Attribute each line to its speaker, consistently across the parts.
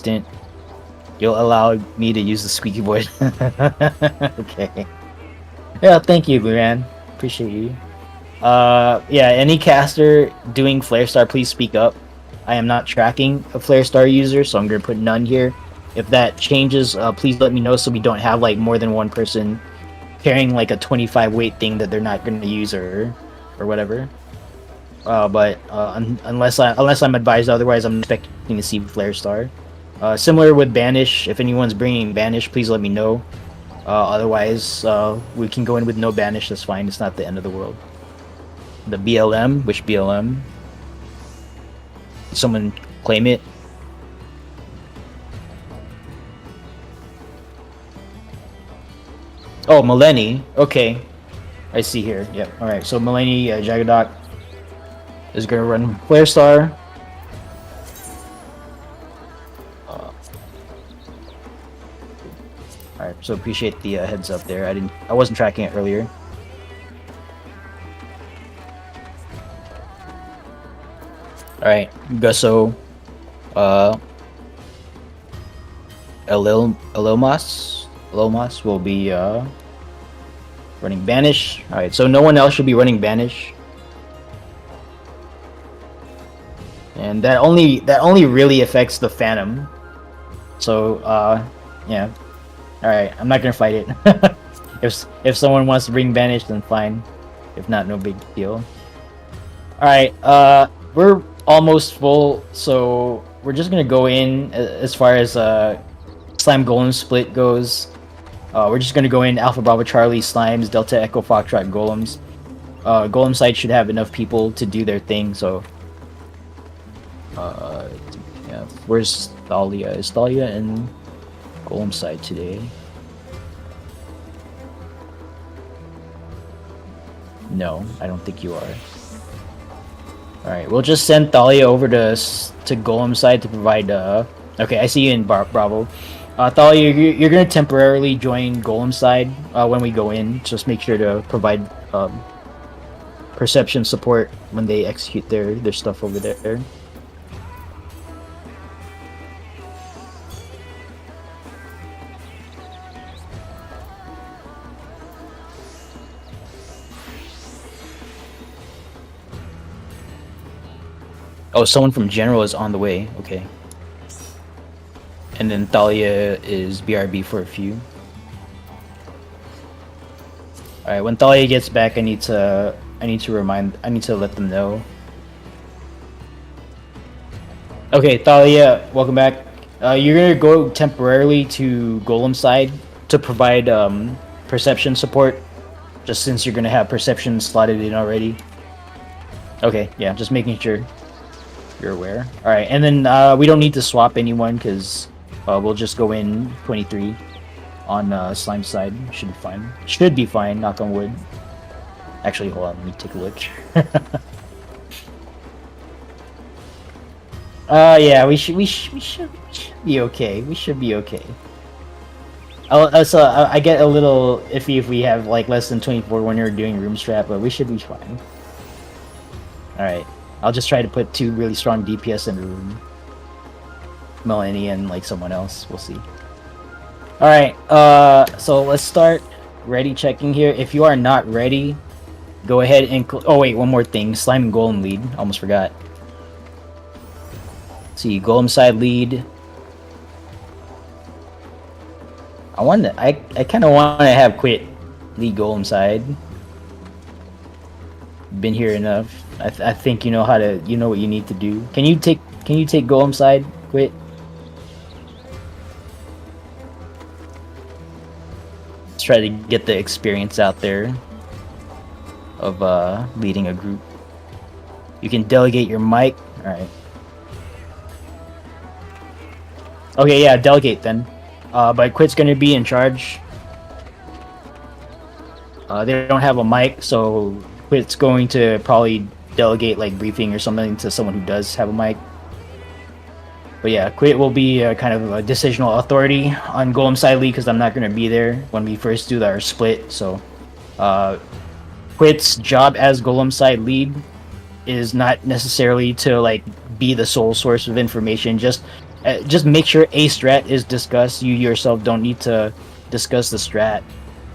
Speaker 1: assistant. You'll allow me to use the squeaky voice. Okay. Yeah, thank you, man. Appreciate you. Yeah, any caster doing Flare Star, please speak up. I am not tracking a Flare Star user, so I'm gonna put none here. If that changes, please let me know so we don't have like more than one person carrying like a 25 weight thing that they're not gonna use or whatever. But unless I'm advised otherwise, I'm expecting to see Flare Star. Similar with Banish. If anyone's bringing Banish, please let me know. Otherwise, we can go in with no Banish. That's fine. It's not the end of the world. The BLM? Which BLM? Someone claim it? Oh, Millenni. Okay. I see here. Yep. Alright, so Millenni, Jagadoc is gonna run Flare Star. Alright, so appreciate the heads up there. I wasn't tracking it earlier. Alright, Gusso, Elilmas will be running Banish. Alright, so no one else should be running Banish. And that only really affects the Phantom. So yeah. Alright, I'm not gonna fight it. If someone wants to bring Banish, then fine. If not, no big deal. Alright, we're almost full, so we're just gonna go in as far as Slime Golem split goes. We're just gonna go in Alpha Bravo Charlie, Slimes, Delta Echo Foxtrot, Golems. Golem side should have enough people to do their thing, so yeah. Where's Thalia? Is Thalia in Golem side today? No, I don't think you are. Alright, we'll just send Thalia over to Golem side to provide okay, I see you in Bravo. Thalia, you're gonna temporarily join Golem side when we go in. Just make sure to provide perception support when they execute their stuff over there. Oh, someone from General is on the way. Okay. And then Thalia is BRB for a few. Alright, when Thalia gets back, I need to let them know. Okay, Thalia, welcome back. You're gonna go temporarily to Golem side to provide perception support, just since you're gonna have perception slotted in already. Okay, yeah, just making sure you're aware. Alright, and then we don't need to swap anyone because we'll just go in 23 on Slime side. Should be fine. Should be fine, knock on wood. Actually, hold on, let me take a look. Yeah, we should be okay. We should be okay. So I get a little iffy if we have like less than 24 when you're doing room strap, but we should be fine. Alright. I'll just try to put 2 really strong DPS in the room. Millenni and like someone else. We'll see. Alright, so let's start ready checking here. If you are not ready, go ahead and oh wait, one more thing. Slime and Golem lead. Almost forgot. See, Golem side lead. I kind of want to have Quit lead Golem side. Been here enough. I think you know what you need to do. Can you take Golem side? Quit. Let's try to get the experience out there of leading a group. You can delegate your mic. All right. Okay, yeah, delegate then. But Quit's gonna be in charge. They don't have a mic, so Quit's going to probably delegate like briefing or something to someone who does have a mic. But yeah, Quit will be kind of a decisional authority on Golem side league because I'm not going to be there when we first do our split. So Quit's job as Golem side lead is not necessarily to like be the sole source of information, just Just make sure a strat is discussed. You yourself don't need to discuss the strat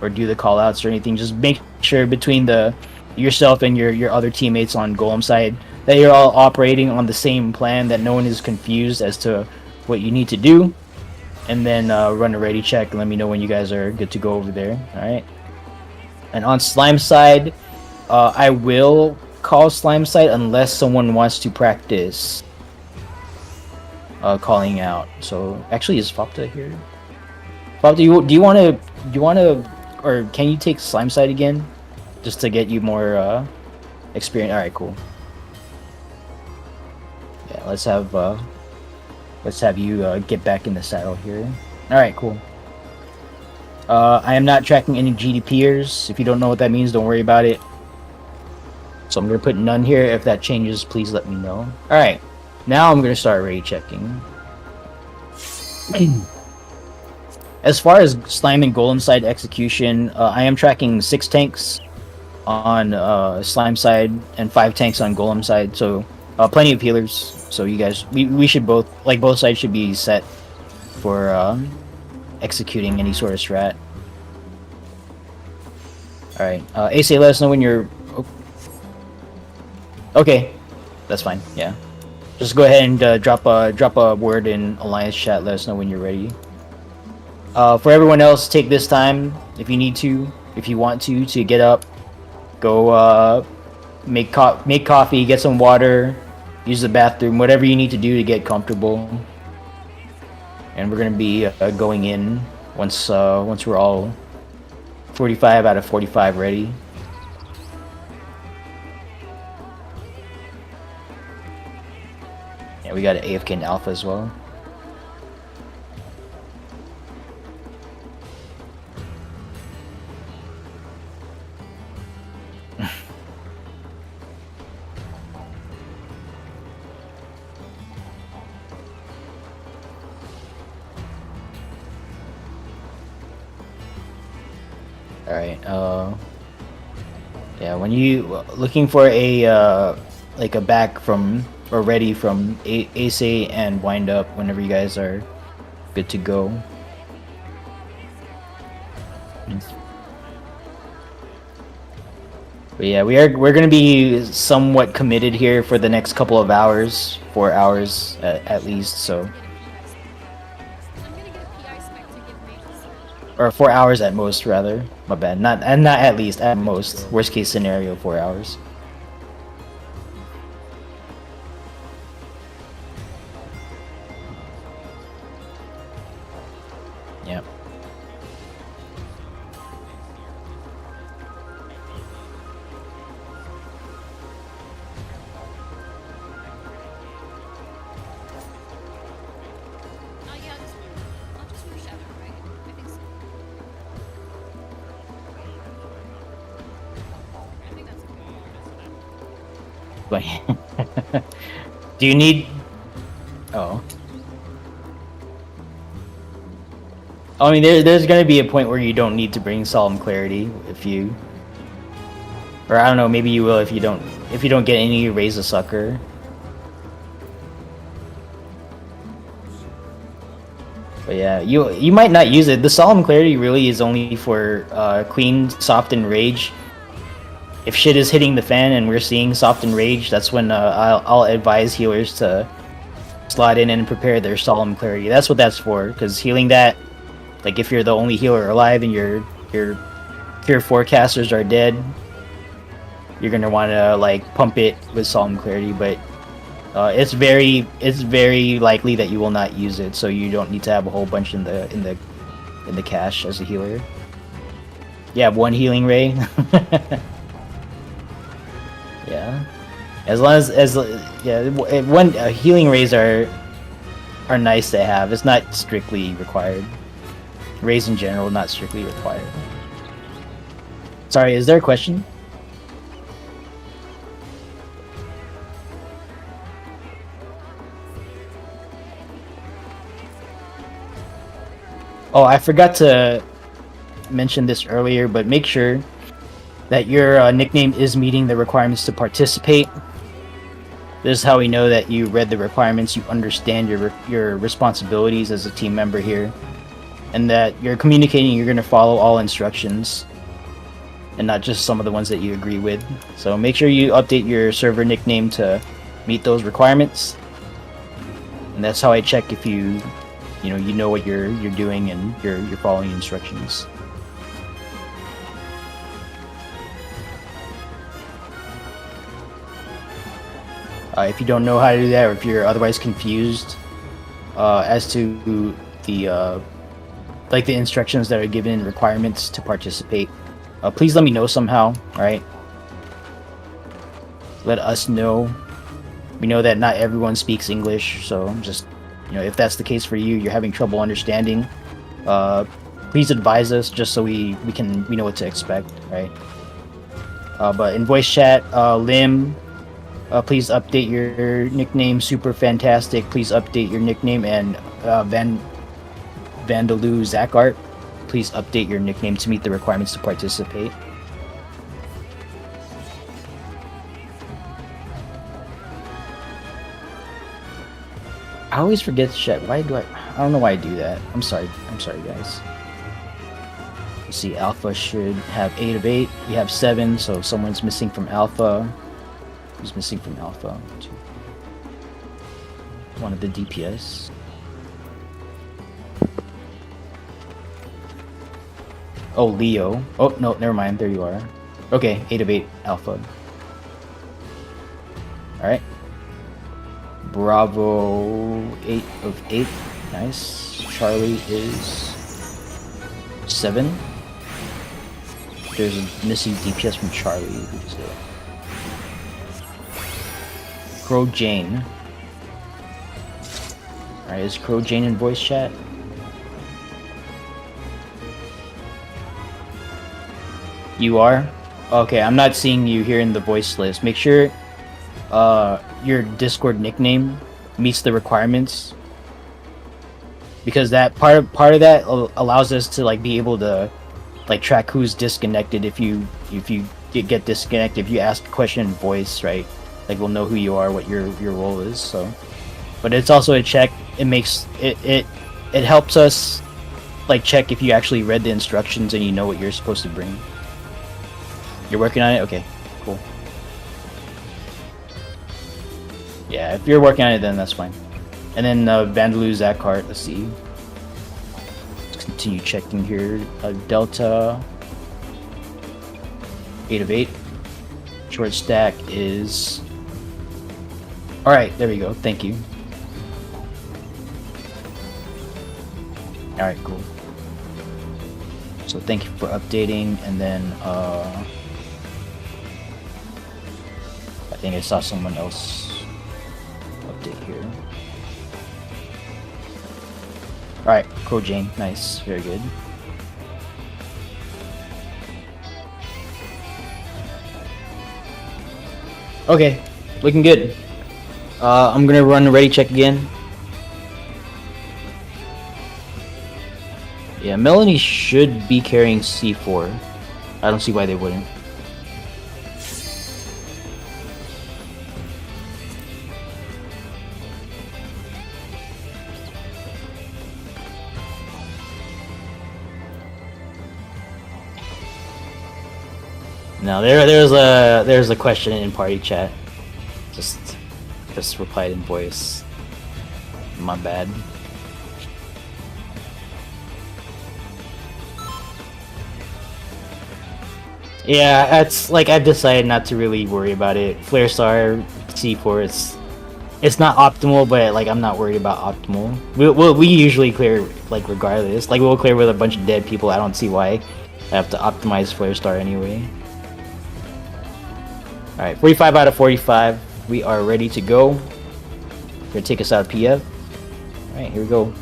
Speaker 1: or do the call outs or anything. Just make sure between the yourself and your other teammates on Golem side that you're all operating on the same plan, that no one is confused as to what you need to do. And then run a ready check and let me know when you guys are good to go over there. Alright. And on Slime side, I will call Slime side unless someone wants to practice calling out. So actually, is Fopta here? Fopta, do you want to, or can you take Slime side again, just to get you more experience? All right, cool. Yeah, let's have you get back in the saddle here. All right, cool. I am not tracking any GDPers. If you don't know what that means, don't worry about it. So I'm gonna put none here. If that changes, please let me know. All right. Now I'm gonna start raid checking. As far as Slime and Golem side execution, I am tracking 6 tanks on Slime side and 5 tanks on Golem side, so plenty of healers. So you guys, we should both sides should be set for executing any sort of strat. All right, AC, let us know when you're. Okay, that's fine. Yeah. Just go ahead and drop a word in Alliance chat. Let us know when you're ready. For everyone else, take this time if you need to, if you want to get up, go make coffee, get some water, use the bathroom, whatever you need to do to get comfortable. And we're gonna be going in once we're all 45 out of 45 ready. We got an AFK and Alpha as well. Alright, yeah, when you looking for a like a back from or ready from Ace and Wind Up whenever you guys are good to go. But yeah, we're gonna be somewhat committed here for the next couple of hours, 4 hours at least. So, or 4 hours at most, rather. My bad. Not at least, at most. Worst case scenario, 4 hours. Yep. Do you need? Oh. I mean, there's gonna be a point where you don't need to bring Solemn Clarity if you, or I don't know, maybe you will if you don't get any Raise a Sucker. But yeah, you might not use it. The Solemn Clarity really is only for Queen, Soft, and Rage. If shit is hitting the fan and we're seeing Soft and Rage, that's when I'll advise healers to slot in and prepare their Solemn Clarity. That's what that's for, because healing that, like if you're the only healer alive and your Cure forecasters are dead, you're gonna want to like pump it with Solemn Clarity. But it's very likely that you will not use it, so you don't need to have a whole bunch in the cache as a healer. You have one healing ray. Yeah, as long as yeah, one healing rays are nice to have. It's not strictly required. Rays in general, not strictly required. Sorry, is there a question? Oh, I forgot to mention this earlier, but make sure that your nickname is meeting the requirements to participate. This is how we know that you read the requirements, you understand your responsibilities as a team member here, and that you're communicating. You're going to follow all instructions, and not just some of the ones that you agree with. So make sure you update your server nickname to meet those requirements, and that's how I check if you know what you're doing and you're following instructions. If you don't know how to do that, or if you're otherwise confused as to the like the instructions that are given, requirements to participate, please let me know somehow. All right, let us know. We know that not everyone speaks English, so just if that's the case for you, you're having trouble understanding. Please advise us just so we know what to expect, right? But in voice chat, Lim. Please update your nickname. Super Fantastic. Please update your nickname. And Vandaloo Zakart. Please update your nickname to meet the requirements to participate. I always forget to check. Why do I don't know why I do that. I'm sorry guys. You see, Alpha should have 8 of 8. We have 7, so someone's missing from Alpha. Who's missing from Alpha? 2. One of the DPS. Oh, Leo. Oh, no, never mind. There you are. Okay, 8 of 8 Alpha. Alright. Bravo, 8 of 8. Nice. Charlie is 7. There's a missing DPS from Charlie. Who's it? Crow Jane. Alright, is Crow Jane in voice chat? You are? Okay, I'm not seeing you here in the voice list. Make sure your Discord nickname meets the requirements, because that part of that allows us to be able to track who's disconnected. If you get disconnected, if you ask a question in voice, right? We'll know who you are, what your role is. So, but it's also a check. It makes it helps us check if you actually read the instructions and you know what you're supposed to bring. You're working on it? Okay, cool. Yeah, if you're working on it, then that's fine. And then Vandaloo Zakart, let's see. Let's continue checking here. Delta 8 of 8. Short stack is. Alright, there we go. Thank you. Alright, cool. So thank you for updating, and then I think I saw someone else update here. Alright, Crow Jane, nice, very good. Okay, looking good. I'm gonna run a ready check again. Yeah, Melanie should be carrying C4. I don't see why they wouldn't. No, there's a question in party chat. Just replied in voice. My bad. Yeah, that's I've decided not to really worry about it. Flare Star C4, it's not optimal, but I'm not worried about optimal. We usually clear regardless. We'll clear with a bunch of dead people. I don't see why I have to optimize Flare Star anyway. Alright, 45 out of 45. We are ready to go. We're gonna take us out of PF. Alright, here we go.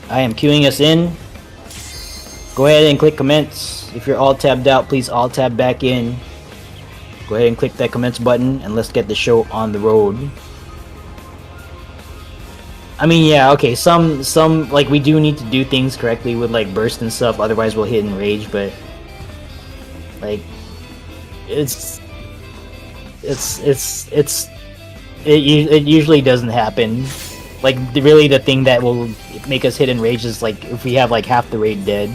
Speaker 1: I am queuing us in. Go ahead and click commence. If you're all tabbed out, please all tab back in. Go ahead and click that commence button, and let's get the show on the road. I mean, yeah, okay, some we do need to do things correctly with burst and stuff, otherwise we'll hit in rage, but it's it usually doesn't happen. Like really, the thing that will make us hit enrage is like if we have like half the raid dead.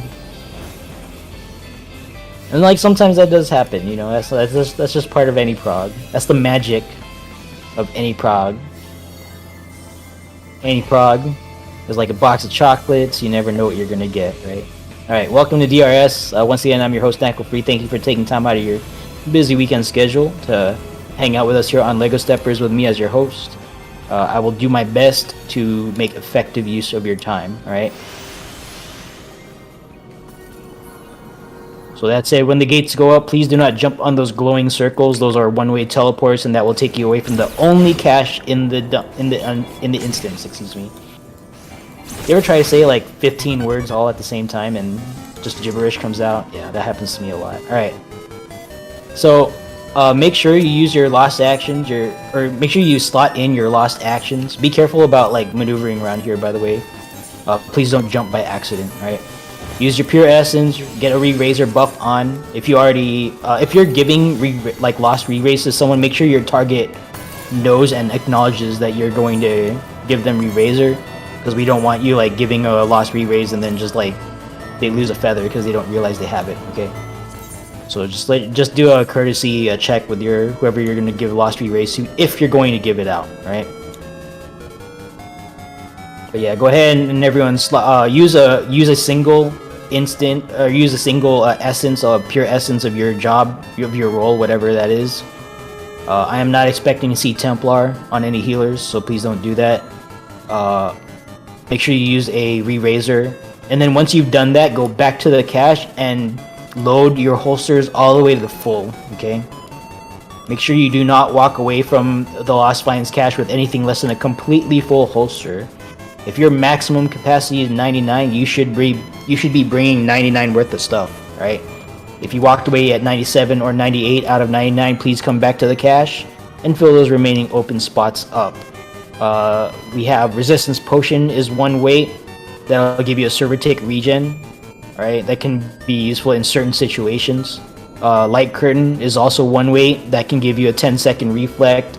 Speaker 1: And like sometimes that does happen, you know. That's just part of any prog. That's the magic of any prog. Any prog is like a box of chocolates. You never know what you're gonna get, right? All right, welcome to DRS. Once again, I'm your host, Free. Thank you for taking time out of your busy weekend schedule to hang out with us here on Lego Steppers with me as your host. I will do my best to make effective use of your time. All right. So that's it. When the gates go up, please do not jump on those glowing circles. Those are one-way teleports, and that will take you away from the only cache in the instance. Excuse me. You ever try to say like 15 words all at the same time and just gibberish comes out? Yeah, that happens to me a lot. All right. So make sure you use your lost actions, or make sure you slot in your lost actions. Be careful about like maneuvering around here, by the way. Please don't jump by accident. All right. Use your pure essence. Get a re-raiser buff on. If you already, if you're giving like lost re-raise to someone, make sure your target knows and acknowledges that you're going to give them re-raiser, because we don't want you like giving a lost re-raise and then just like they lose a feather because they don't realize they have it. Okay. So just do a courtesy check with your whoever you're going to give lost re-raise to, if you're going to give it out. Right. But yeah, go ahead and everyone use a single instant, or use a single essence, or pure essence of your job, of your role, whatever that is. I am not expecting to see Templar on any healers, so please don't do that. Make sure you use a re-raiser, and then once you've done that, go back to the cache and load your holsters all the way to the full. Okay. Make sure you do not walk away from the Lost Finds cache with anything less than a completely full holster. If your maximum capacity is 99, you should be bringing 99 worth of stuff, right? If you walked away at 97 or 98 out of 99, please come back to the cache and fill those remaining open spots up. We have Resistance Potion is one weight that'll give you a server tick regen, right? That can be useful in certain situations. Light Curtain is also one weight that can give you a 10-second reflect,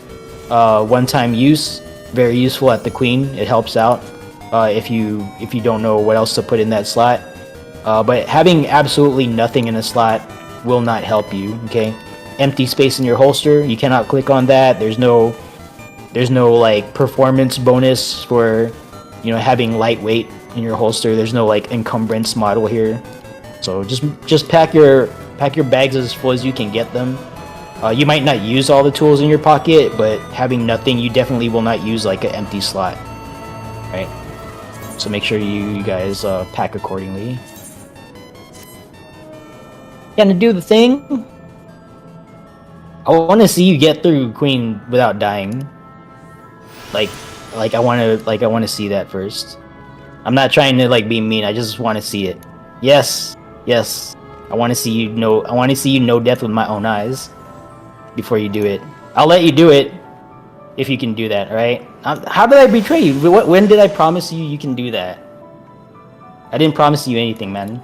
Speaker 1: one-time use. Very useful at the Queen. It helps out if you don't know what else to put in that slot. But having absolutely nothing in a slot will not help you. Okay, empty space in your holster. You cannot click on that. There's no like performance bonus for having lightweight in your holster. There's no like encumbrance model here. So just pack your bags as full as you can get them. You might not use all the tools in your pocket, but having nothing, you definitely will not use like an empty slot, right? So make sure you guys pack accordingly. Gonna do the thing. I want to see you get through Queen without dying. Like I want to see that first. I'm not trying to like be mean. I just want to see it. Yes. I want to see you know. I want to see you know death with my own eyes. Before you do it, I'll let you do it if you can do that. All right? How did I betray you? When did I promise you can do that? I didn't promise you anything, man.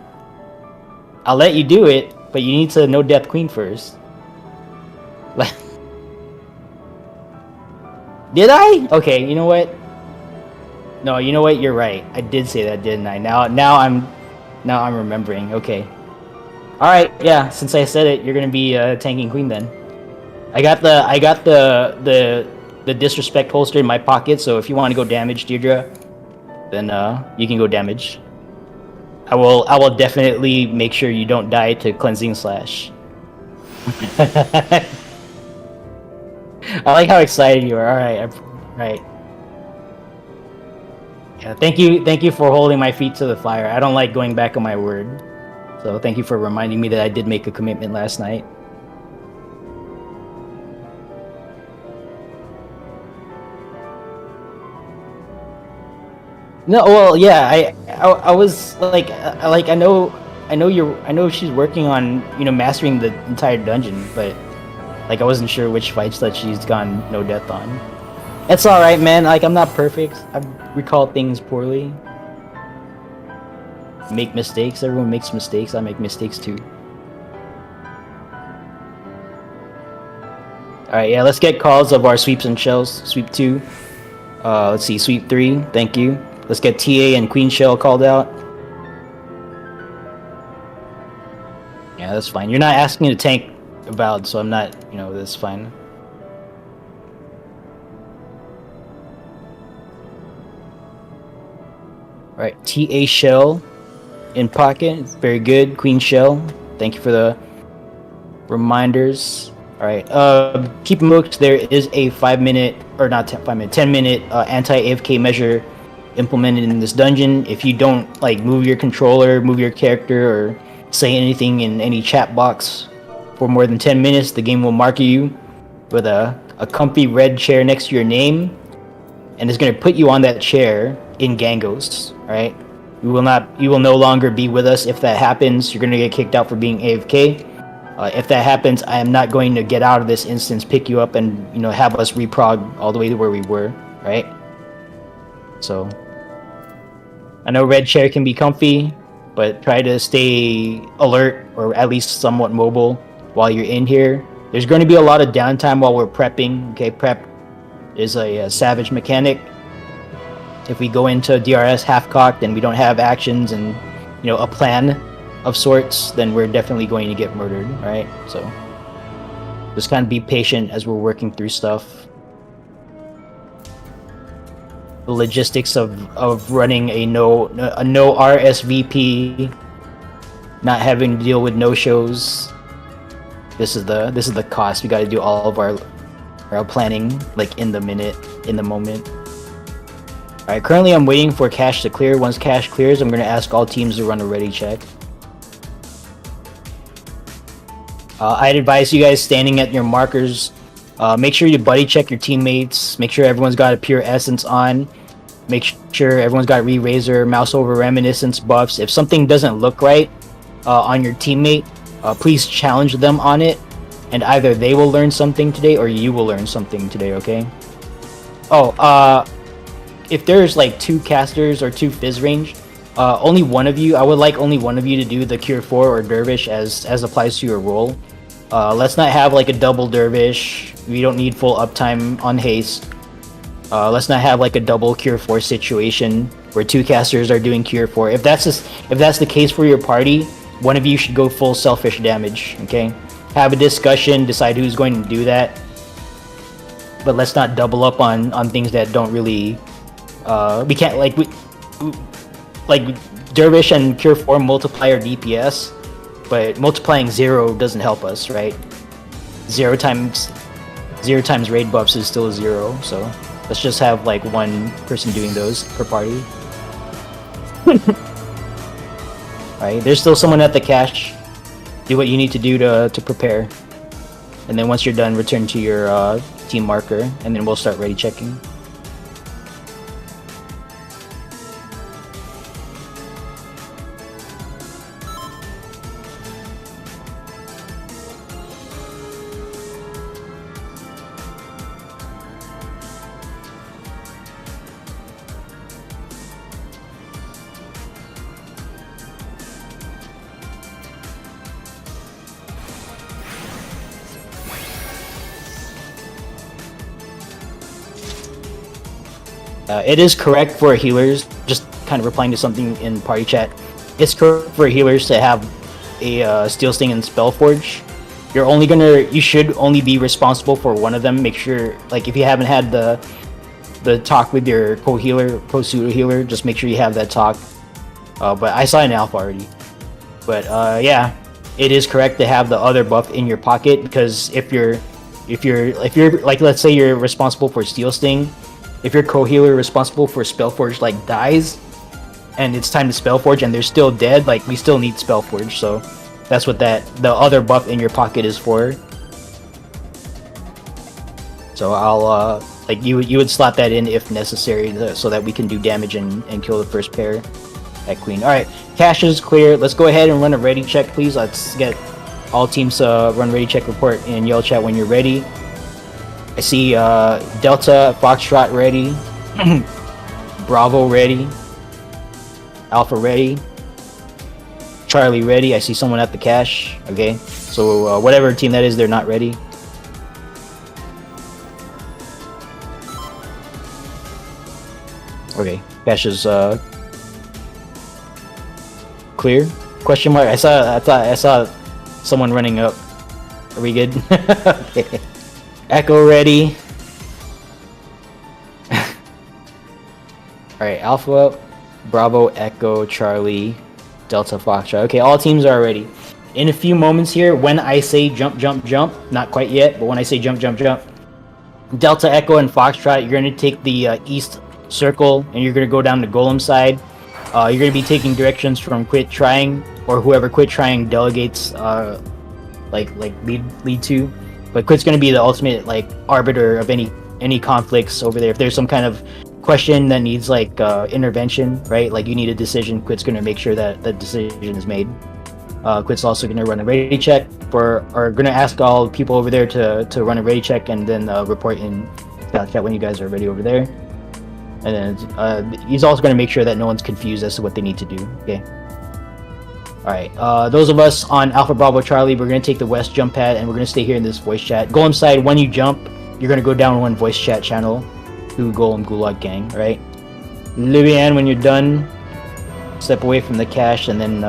Speaker 1: I'll let you do it, but you need to know Death Queen first. Did I? Okay, you know what? No, you know what? You're right. I did say that, didn't I? Now I'm remembering. Okay. All right. Yeah. Since I said it, you're gonna be tanking Queen then. I got the disrespect holster in my pocket, so if you want to go damage, Deirdre, then you can go damage. I will definitely make sure you don't die to cleansing slash. I like how excited you are. All right. Yeah, thank you for holding my feet to the fire. I don't like going back on my word, so thank you for reminding me that I did make a commitment last night. No, well, yeah, I was like I know she's working on mastering the entire dungeon, but like I wasn't sure which fights that she's gone no death on. It's all right, man. Like I'm not perfect. I recall things poorly. Make mistakes. Everyone makes mistakes. I make mistakes too. All right, yeah, let's get calls of our sweeps and shells. Sweep 2. Let's see, sweep 3. Thank you. Let's get TA and queen shell called out. Yeah, that's fine. You're not asking me to tank Avowed, so I'm not, that's fine. All right, TA shell in pocket. Very good. Queen shell. Thank you for the reminders. All right. Keep in mind there is a 5 minute, or not 5 minute, 10 minute anti-AFK measure implemented in this dungeon. If you don't move your controller, move your character, or say anything in any chat box for more than 10 minutes, the game will mark you with a comfy red chair next to your name, and it's going to put you on that chair in Gangos. All right. You will no longer be with us. If that happens, you're going to get kicked out for being AFK. If that happens, I am not going to get out of this instance, pick you up, and have us reprog all the way to where we were, right? So, I know red chair can be comfy, but try to stay alert or at least somewhat mobile while you're in here. There's going to be a lot of downtime while we're prepping. Okay, prep is a savage mechanic. If we go into DRS half-cocked and we don't have actions and a plan of sorts, then we're definitely going to get murdered, right? So just kind of be patient as we're working through stuff. The logistics of running a no RSVP, not having to deal with no shows. This is the cost. We got to do all of our planning in the moment. All right, currently I'm waiting for cache to clear. Once cache clears, I'm going to ask all teams to run a ready check. I'd advise you guys standing at your markers. Make sure you buddy check your teammates. Make sure everyone's got a pure essence on. Make sure everyone's got re-razor, mouse over reminiscence buffs. If something doesn't look right on your teammate, please challenge them on it, and either they will learn something today or you will learn something today, okay? If there's 2 casters or 2 fizz range, only one of you, I would like only one of you to do the Cure 4 or Dervish as applies to your role. Let's not have a double Dervish. We don't need full uptime on haste. Let's not have a double Cure 4 situation where 2 casters are doing Cure 4. If that's the case for your party, one of you should go full selfish damage, okay? Have a discussion, decide who's going to do that. But let's not double up on things that don't really... we can't, Dervish and Cure 4 multiply our DPS, but multiplying 0 doesn't help us, right? 0 times raid buffs is still a 0, so let's just have one person doing those per party. Alright, there's still someone at the cache. Do what you need to do to prepare. And then once you're done, return to your team marker, and then we'll start ready checking. It is correct for healers, just kind of replying to something in party chat. It's correct for healers to have a Steel Sting and Spellforge. You should only be responsible for one of them. Make sure, if you haven't had the talk with your co-healer, co-pseudo healer, just make sure you have that talk. But I saw an alpha already. But yeah, it is correct to have the other buff in your pocket, because if you're let's say you're responsible for Steel Sting. If your co-healer responsible for Spellforge dies, and it's time to Spellforge and they're still dead, we still need Spellforge, so that's what the other buff in your pocket is for. So I'll you would slot that in if necessary, so that we can do damage and kill the first pair at Queen. Alright, cache is clear. Let's go ahead and run a ready check, please. Let's get all teams run ready check report in yellow chat when you're ready. I see Delta, Foxtrot ready, Bravo ready, Alpha ready, Charlie ready. I see someone at the cache. Okay, so whatever team that is, they're not ready. Cash is clear? Question mark. I saw someone running up. Are we good? Okay. Echo ready. Alright, Alpha, Bravo, Echo, Charlie, Delta, Foxtrot. Okay, all teams are ready. In a few moments here, when I say jump, jump, jump, not quite yet, but when I say jump, jump, jump, Delta, Echo, and Foxtrot, you're going to take the east circle, and you're going to go down the Golem side. You're going to be taking directions from Quit Trying, or whoever Quit Trying delegates, like lead to. But Quit's going to be the ultimate like arbiter of any conflicts over there. If there's some kind of question that needs like intervention, right? Like you need a decision, Quit's going to make sure that the decision is made. Quit's also going to run a ready check or going to ask all people over there to run a ready check and then report in chat when you guys are ready over there. And then he's also going to make sure that no one's confused as to what they need to do. Okay. All right. Those of us on Alpha Bravo Charlie, we're going to take the west jump pad and we're going to stay here in this voice chat. Golem side, when you jump, you're going to go down one voice chat channel to Golem Gulag Gang. All right. Livian, when you're done, step away from the cache and then.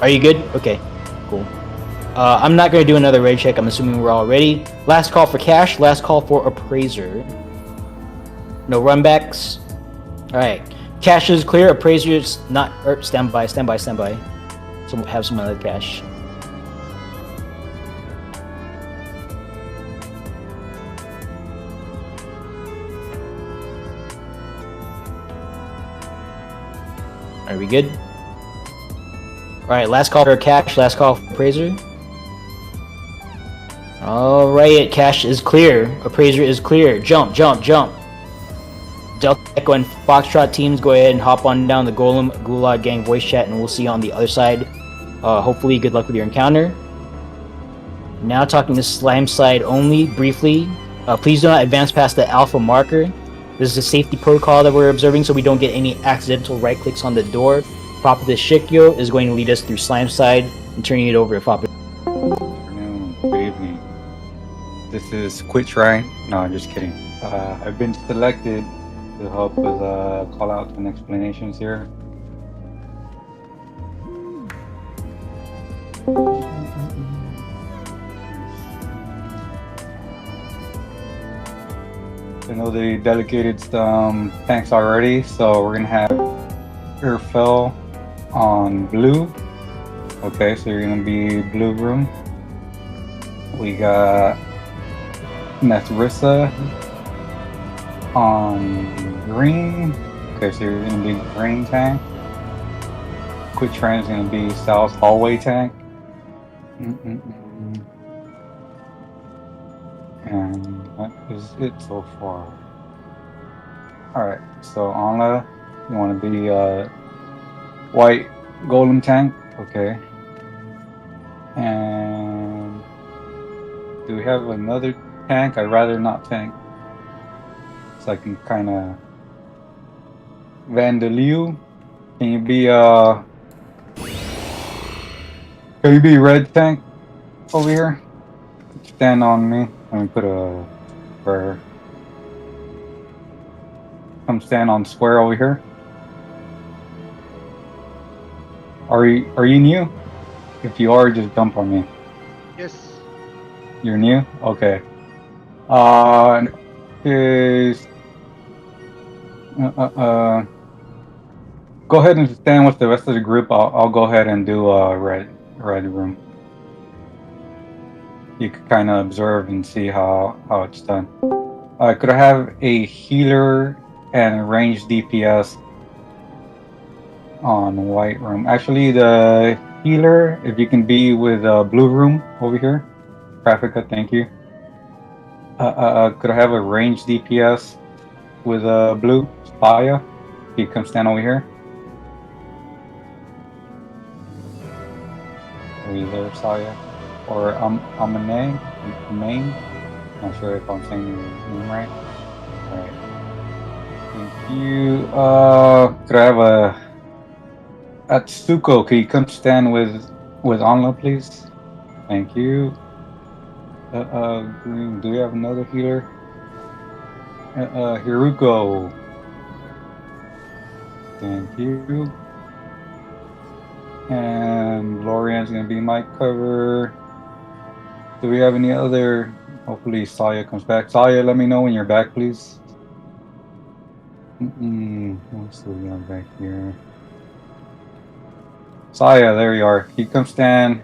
Speaker 1: Are you good? Okay. Cool. I'm not going to do another raid check. I'm assuming we're all ready. Last call for cash. Last call for appraiser. No runbacks. All right. Cash is clear. Appraiser is not. Stand by. So we'll have some other cash. Are we good? Alright, last call for cash, last call for appraiser. Alright, cash is clear. Appraiser is clear. Jump. Delta, Echo, and Foxtrot teams, go ahead and hop on down the Golem Gulag Gang voice chat and we'll see you on the other side. Hopefully, good luck with your encounter. Now talking to Slime side only, briefly. Please do not advance past the Alpha marker. This is a safety protocol that we're observing so we don't get any accidental right clicks on the door. Papa the Shikyo is going to lead us through Slime side and turning it over to Papa.
Speaker 2: Good afternoon, good evening. This is Quit Trying. No, I'm just kidding. I've been selected to help with call out and explanations here. I know they delegated some tanks already, so we're gonna have Urfel on blue. Okay, so you're gonna be blue room. We got Nethrissa on green. Okay, so you're gonna be green tank. Quick Train is gonna be south hallway tank. And that is it so far. Alright, so Anna, you wanna be white golem tank, okay. And do we have another tank? I'd rather not tank, so I can kind of Vandaliu. Can you be red tank over here? Stand on me. Let me put a square. Come stand on square over here. Are you new? If you are, just dump on me.
Speaker 3: Yes.
Speaker 2: You're new? Okay. Go ahead and stand with the rest of the group. I'll go ahead and do red room. You can kind of observe and see how it's done. Could I have a healer and ranged DPS on white room? Actually, the healer, if you can be with blue room over here. Traffica, thank you. Could I have a ranged DPS with blue? Spaya, you come stand over here. Are you there, Saya? Or Amane? Not sure if I'm saying your name right. Alright. Thank you. Could I have a Atsuko? Can you come stand with Anla, please? Thank you. Do we have another healer? Hiruko. Thank you. And Lorian's gonna be my cover. Do we have any other? Hopefully Saya comes back. Saya, let me know when you're back, please. What's the one back here? Saya, there you are. You come stand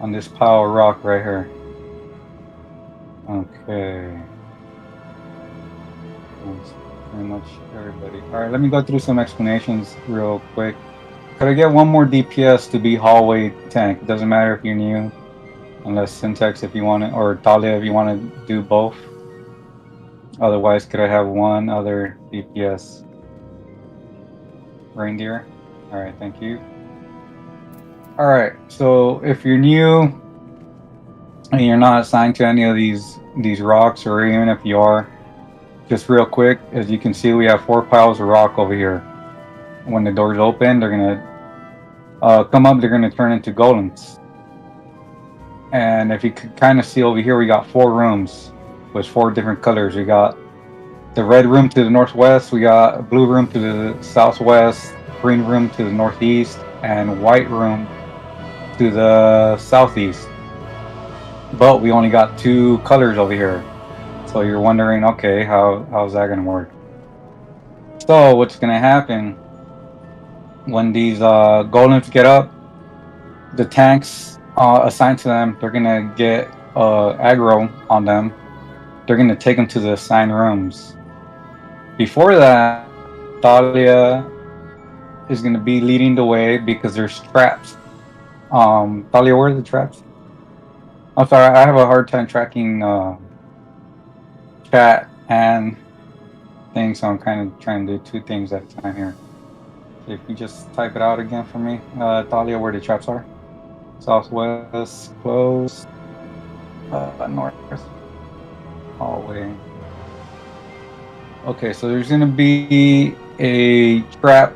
Speaker 2: on this pile of rock right here. Okay. That's pretty much everybody. Alright, let me go through some explanations real quick. Could I get one more DPS to be hallway tank? It doesn't matter if you're new. Unless Syntax if you want it, or Talia if you want to do both. Otherwise, could I have one other DPS? Reindeer? Alright, thank you. Alright, so if you're new and you're not assigned to any of these rocks, or even if you are, just real quick, as you can see, we have 4 piles of rock over here. When the doors open, they're gonna come up, they're gonna turn into golems. And if you could kind of see over here, we got 4 rooms with 4 different colors. We got the red room to the northwest, we got a blue room to the southwest, green room to the northeast, and white room to the southeast. But we only got 2 colors over here. So you're wondering, okay, how's that gonna work? So what's gonna happen when these golems get up, the tanks assigned to them, they're gonna get aggro on them. They're gonna take them to the assigned rooms. Before that, Talia is gonna be leading the way because there's traps. Talia, where are the traps? I'm sorry, I have a hard time tracking chat and things, so I'm kind of trying to do 2 things at a time here. So if you just type it out again for me, Talia, where the traps are? Southwest, close, north, hallway. Okay, so there's gonna be a trap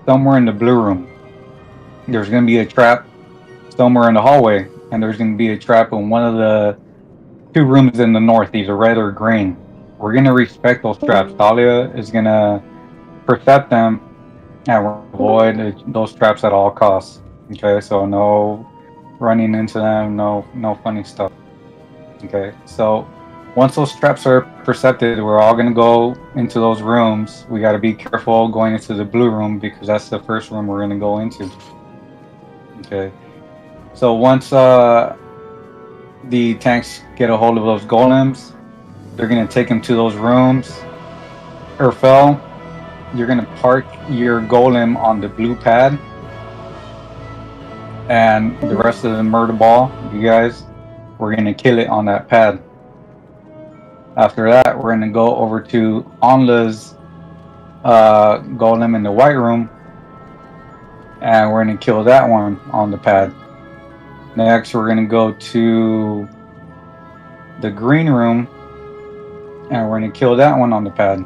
Speaker 2: somewhere in the blue room. There's gonna be a trap somewhere in the hallway, and there's gonna be a trap in one of the 2 rooms in the north, either red or green. We're gonna respect those traps. Talia is gonna percept them and avoid those traps at all costs. Okay, so no running into them, no funny stuff. Okay, so once those traps are percepted, we're all gonna go into those rooms. We gotta be careful going into the blue room because that's the first room we're gonna go into. Okay, so once the tanks get a hold of those golems, they're gonna take them to those rooms. Urfel, you're gonna park your golem on the blue pad, and the rest of the murder ball, you guys, we're gonna kill it on that pad. After that, we're gonna go over to Onla's golem in the white room, and we're gonna kill that one on the pad. Next, we're gonna go to the green room, and we're gonna kill that one on the pad.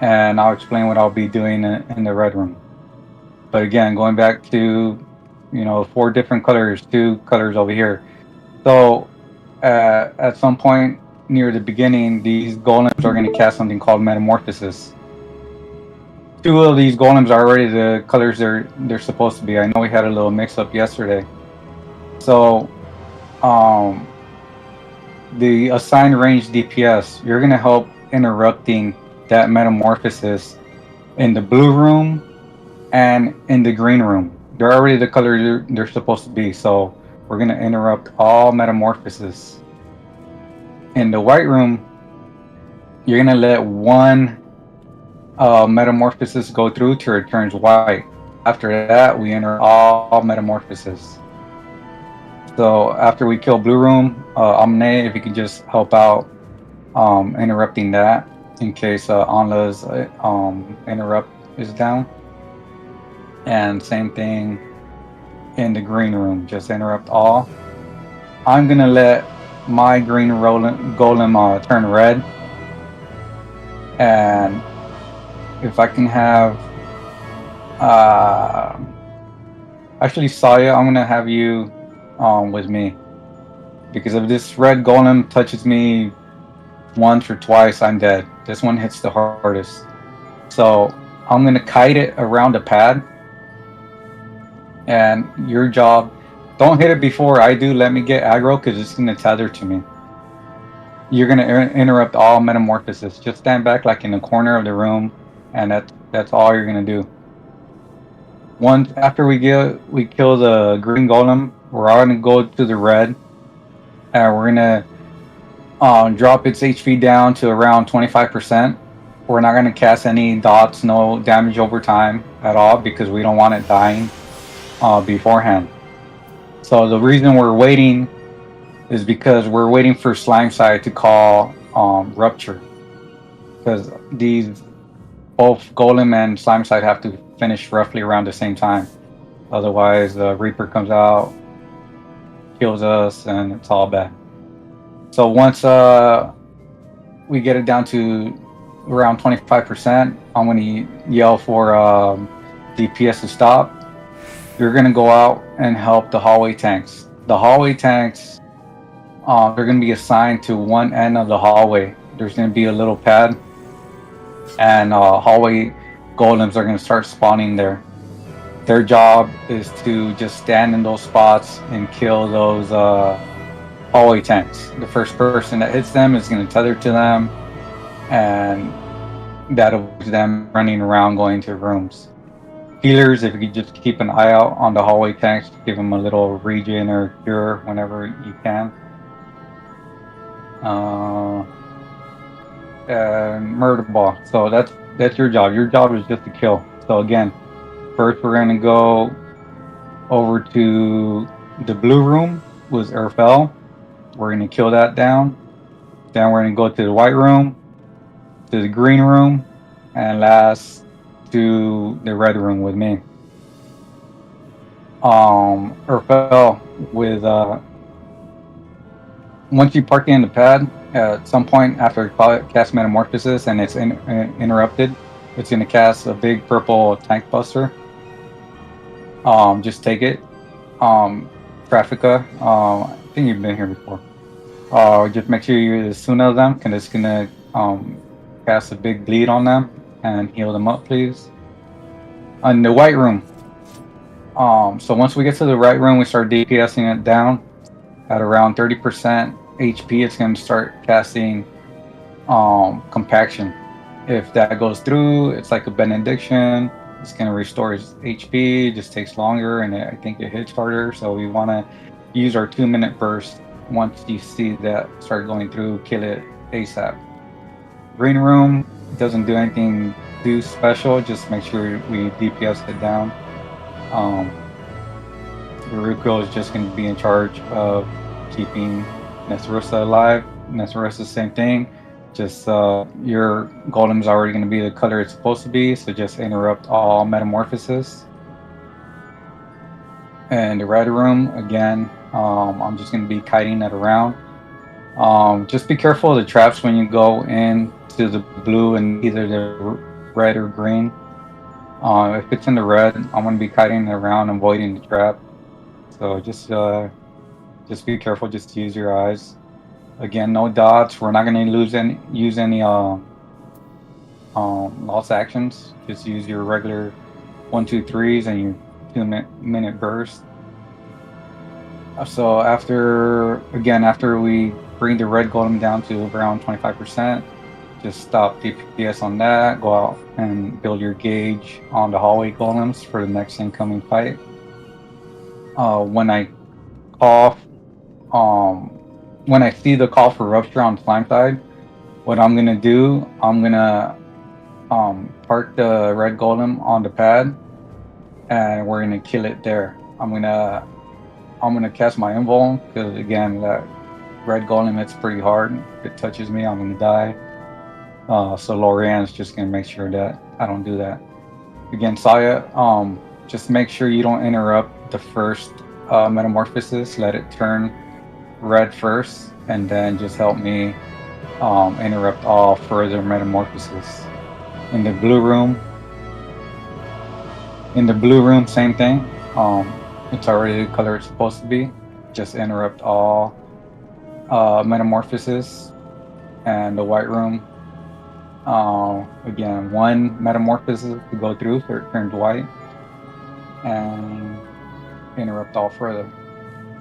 Speaker 2: And I'll explain what I'll be doing in the red room. But again, going back to 4 different colors, 2 colors over here. So at some point near the beginning, these golems are going to cast something called Metamorphosis. 2 of these golems are already the colors they're supposed to be. I know we had a little mix-up yesterday. So the assigned range DPS, you're going to help interrupting that Metamorphosis in the blue room and in the green room. They're already the color they're supposed to be, so we're gonna interrupt all Metamorphosis. In the white room, you're gonna let 1 Metamorphosis go through till it turns white. After that, we enter all Metamorphosis. So after we kill blue room, Omne, if you could just help out interrupting that in case Anla's interrupt is down. And same thing in the green room, just interrupt all. I'm gonna let my green golem turn red, and if I can have actually Saya, I'm gonna have you with me, because if this red golem touches me once or twice, I'm dead. This one hits the hardest. So I'm gonna kite it around the pad, and your job, don't hit it before I do. Let me get aggro because it's gonna tether to me. You're gonna interrupt all metamorphosis. Just stand back like in the corner of the room, and that's all you're gonna do. Once after we kill the green golem, we're all gonna go to the red, and we're gonna drop its HP down to around 25%. We're not gonna cast any dots, no damage over time at all because we don't want it dying beforehand. So the reason we're waiting is because we're waiting for Slime Side to call Rupture, because these both Golem and Slime Side have to finish roughly around the same time. Otherwise, the Reaper comes out, kills us, and it's all bad. So once we get it down to around 25%, I'm going to yell for DPS to stop. You're going to go out and help the hallway tanks. The hallway tanks, they're going to be assigned to one end of the hallway. There's going to be a little pad, and hallway golems are going to start spawning there. Their job is to just stand in those spots and kill those hallway tanks. The first person that hits them is going to tether to them, and that'll be them running around going to rooms. Healers, if you could just keep an eye out on the hallway tanks, give them a little regen or cure whenever you can. And murder ball. So that's your job. Your job is just to kill. So again, first we're gonna go over to the blue room with Urfel. We're gonna kill that down. Then we're gonna go to the white room, to the green room, and last to the red room with me. Urfel with once you park in the pad, at some point after it cast Metamorphosis and it's interrupted, it's going to cast a big purple tank buster. Just take it. Traffica, I think you've been here before. Just make sure you use Suna of them, because it's going to cast a big bleed on them and heal them up, please. In the white room. So once we get to the right room, we start DPSing it down. At around 30% HP, it's going to start casting Compaction. If that goes through, it's like a benediction. It's going to restore his HP. It just takes longer, and I think it hits harder. So we want to use our 2-minute burst. Once you see that start going through, kill it ASAP. Green room doesn't do anything too special. Just make sure we DPS it down. Baruko is just going to be in charge of keeping Nesrusa alive. Nesrusa, same thing. Just your golem's already going to be the color it's supposed to be, so just interrupt all metamorphosis. And the red room, again, I'm just going to be kiting it around. Just be careful of the traps when you go into the blue and either the red or green. If it's in the red, I'm going to be kiting it around and avoiding the trap. So just be careful. Just use your eyes. Again, no dots. We're not going to use any lost actions. Just use your regular 1, 2, 3s and your 2-minute burst. So after we bring the red golem down to around 25%, just stop DPS on that. Go out and build your gauge on the hallway golems for the next incoming fight. When I call, when I see the call for Rupture on Slime Side, what I'm gonna do, I'm gonna park the red golem on the pad, and we're gonna kill it there. I'm gonna cast my invul, because again, that red golem hits pretty hard. If it touches me, I'm gonna die. So Lorianne's just gonna make sure that I don't do that. Again, Saya, just make sure you don't interrupt the first metamorphosis. Let it turn red first, and then just help me interrupt all further metamorphosis. In the blue room, same thing. It's already the color it's supposed to be. Just interrupt all metamorphosis. and the white room. Again, one metamorphosis to go through, so it turns white, and interrupt all further.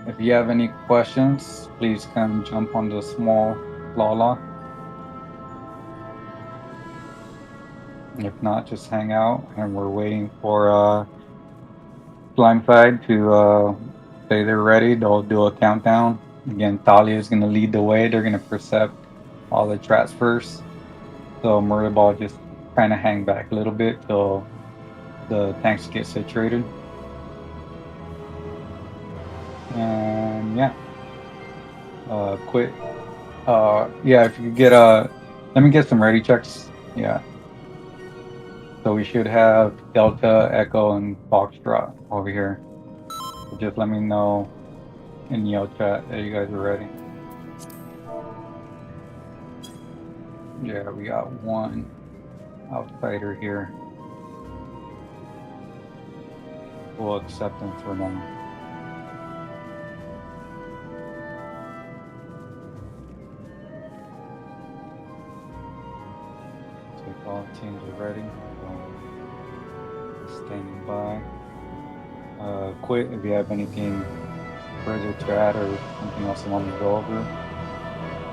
Speaker 2: If you have any questions, please come jump on the small Lala. If not, just hang out, and we're waiting for Slime Side to say they're ready. They'll do a countdown. Again, Talia is going to lead the way. They're going to percept all the traps first. So Murder Ball just kind of hang back a little bit till the tanks get saturated. And yeah, quit. Yeah, if you could get let me get some ready checks. Yeah. So we should have Delta, Echo, and Foxtrot over here. So just let me know in Yell chat that you guys are ready. Yeah, we got one outsider here. We'll accept him for now. Take all teams are ready. Standing by. Quit if you have anything further to add or something else you want me to go over.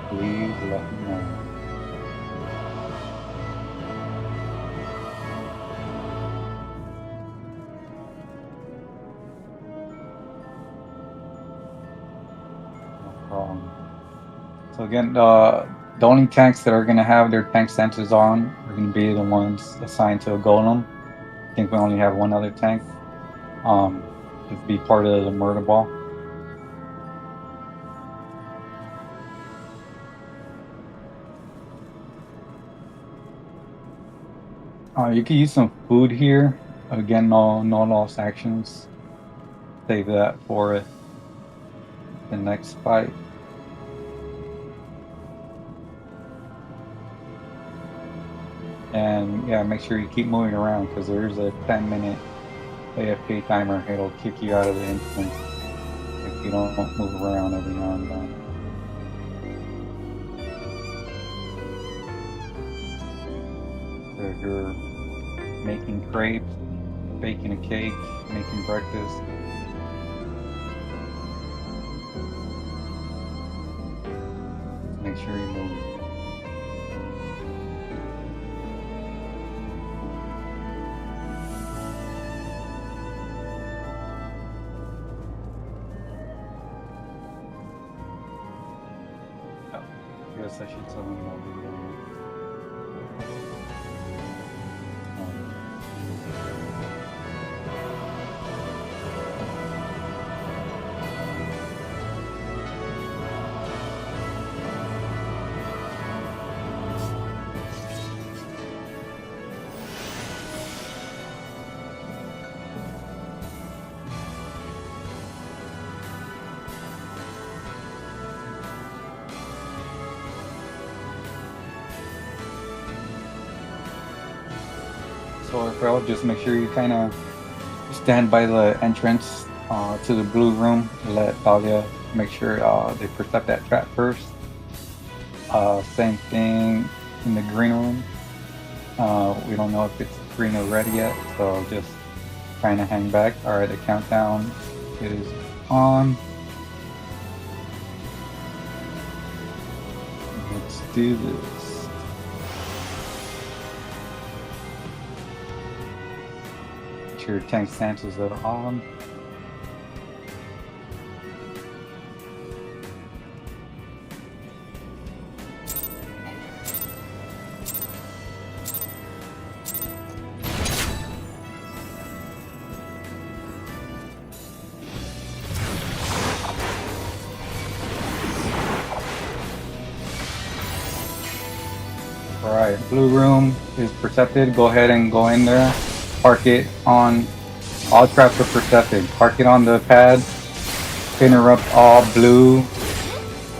Speaker 2: Please let me know. So again, the only tanks that are going to have their tank stances on are going to be the ones assigned to a golem. I think we only have one other tank. Just be part of the murder ball. You can use some food here. Again, no lost actions. Save that for the next fight. And yeah, make sure you keep moving around because there's a 10-minute AFK timer. It'll kick you out of the instance if you don't move around every now and then. So if you're making crepes, baking a cake, making breakfast, make sure you move. Guess I should tell him what we're doing. So if I'll just make sure you kind of stand by the entrance to the blue room. Let Talia make sure they percept that trap first. Same thing in the green room. We don't know if it's green or red yet, so just trying to hang back. All right, the countdown is on. Let's do this. Your tank stances are on. All right, blue room is percepted. Go ahead and go in there. Park it on, all traps are percepted. Park it on the pad. Interrupt all blue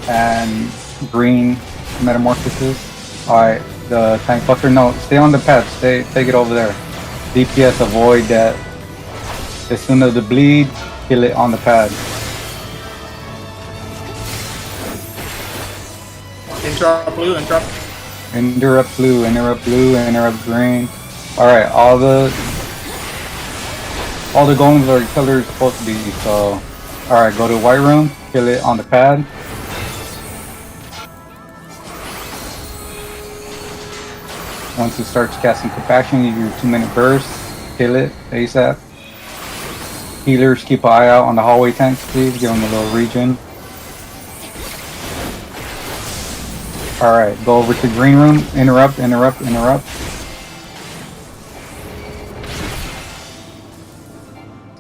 Speaker 2: and green metamorphosis. Alright, the tank fucker, no, stay on the pad. Take it over there. DPS, avoid that. As soon as the bleed, kill it on the pad.
Speaker 3: Interrupt blue, interrupt.
Speaker 2: Interrupt blue, interrupt blue, interrupt green. Alright, all the golems are colors supposed to be, so alright, go to white room, kill it on the pad. Once it starts casting compaction, you do your 2-minute burst, kill it ASAP. Healers, keep an eye out on the hallway tanks, please. Give them a little regen. Alright, go over to green room. Interrupt, interrupt, interrupt.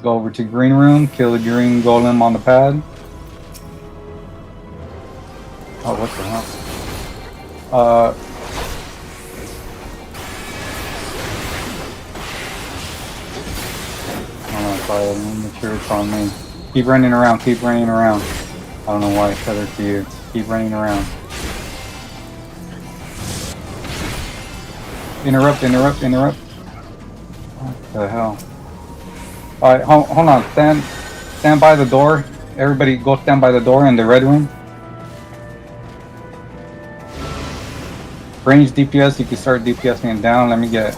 Speaker 2: Go over to green room. Kill the green golem on the pad. Oh, what the hell? I'm not sure it's on me. Keep running around, keep running around. I don't know why it's tethered to you. Keep running around. Interrupt, interrupt, interrupt. What the hell? Alright, hold on. Stand by the door. Everybody go stand by the door in the red room. Range DPS, you can start DPSing it down. Let me get...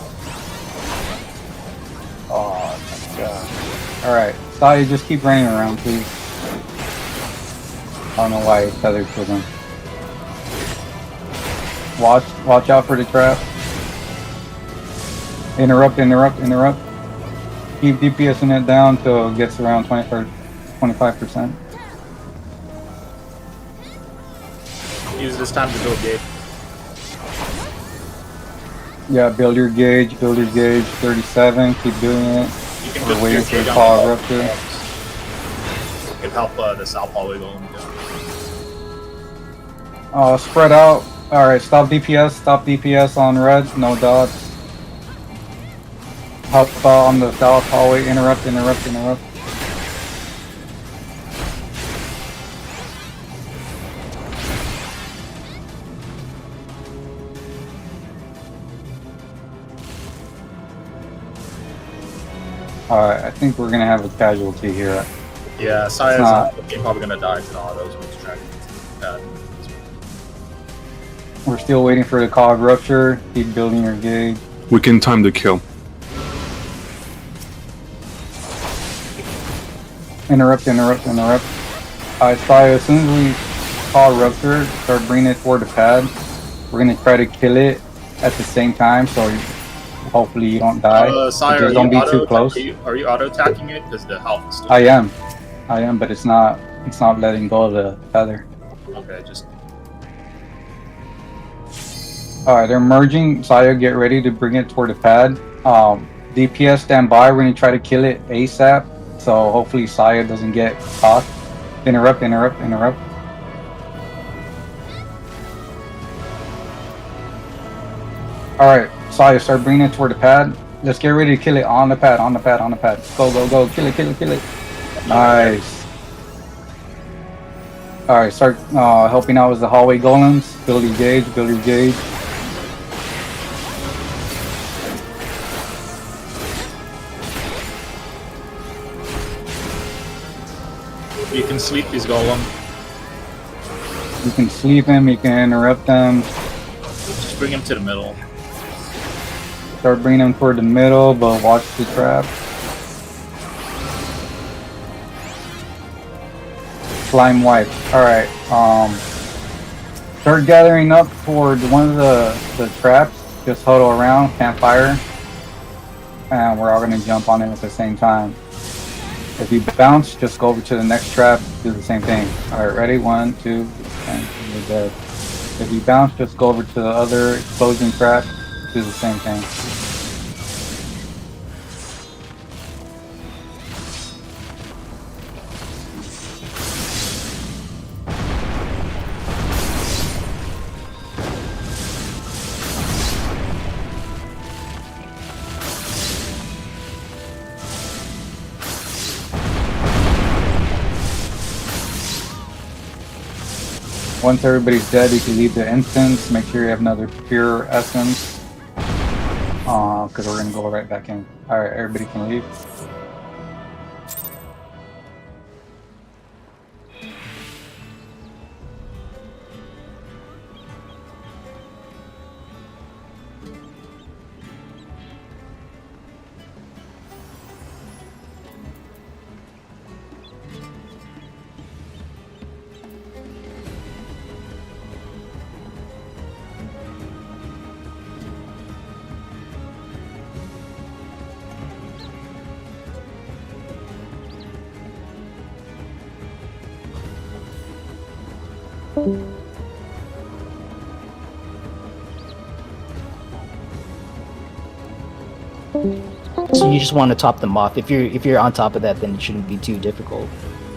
Speaker 2: Oh my god. Alright, Saya, just keep running around, please. I don't know why it's tethered to them. Watch out for the trap. Interrupt, interrupt, interrupt. Keep DPSing it down till it gets around 25%.
Speaker 3: Use this time to build gauge.
Speaker 2: Yeah, build your gauge, 37, keep doing it. We're waiting for the call rupture.
Speaker 3: It can help the south hallway go.
Speaker 2: Spread out. Alright, stop DPS on red, no dots. Help on the south hallway, interrupt, interrupt, interrupt. Alright, I think we're gonna have a casualty here.
Speaker 3: Yeah, Saya's probably gonna die to the autos when he's trying to get to
Speaker 2: We're still waiting for the cog rupture. Keep building your gauge.
Speaker 4: We can time the kill.
Speaker 2: Interrupt, interrupt, interrupt. Alright, Saya, as soon as we call rupture, start bringing it toward the pad. We're gonna try to kill it at the same time, so hopefully you don't die.
Speaker 3: Saya,
Speaker 2: just don't be too close.
Speaker 3: Are you auto attacking it? Because the health is still...
Speaker 2: I am, but it's not letting go of the feather.
Speaker 3: Okay, just...
Speaker 2: Alright, they're merging. Saya, get ready to bring it toward the pad. DPS, stand by. We're gonna try to kill it ASAP. So hopefully Saya doesn't get caught. Interrupt, interrupt, interrupt. Alright, Saya, start bringing it toward the pad. Let's get ready to kill it on the pad, on the pad, on the pad. Go, go, go. Kill it, kill it, kill it. Nice. Alright, start helping out with the hallway golems. Build your gauge, build your gauge.
Speaker 3: You can sleep these golem.
Speaker 2: You can sleep him, you can interrupt them.
Speaker 3: Just bring him to the middle.
Speaker 2: Start bringing them toward the middle, but watch the trap. Slime wipe. Alright, start gathering up toward one of the traps. Just huddle around, campfire. And we're all gonna jump on it at the same time. If you bounce, just go over to the next trap, do the same thing. Alright, ready? 1, 2, and you're dead. If you bounce, just go over to the other explosion trap, do the same thing. Once everybody's dead, you can leave the instance. Make sure you have another pure essence. Because we're going to go right back in. Alright, everybody can leave.
Speaker 1: So you just want to top them off. If you're on top of that, then it shouldn't be too difficult.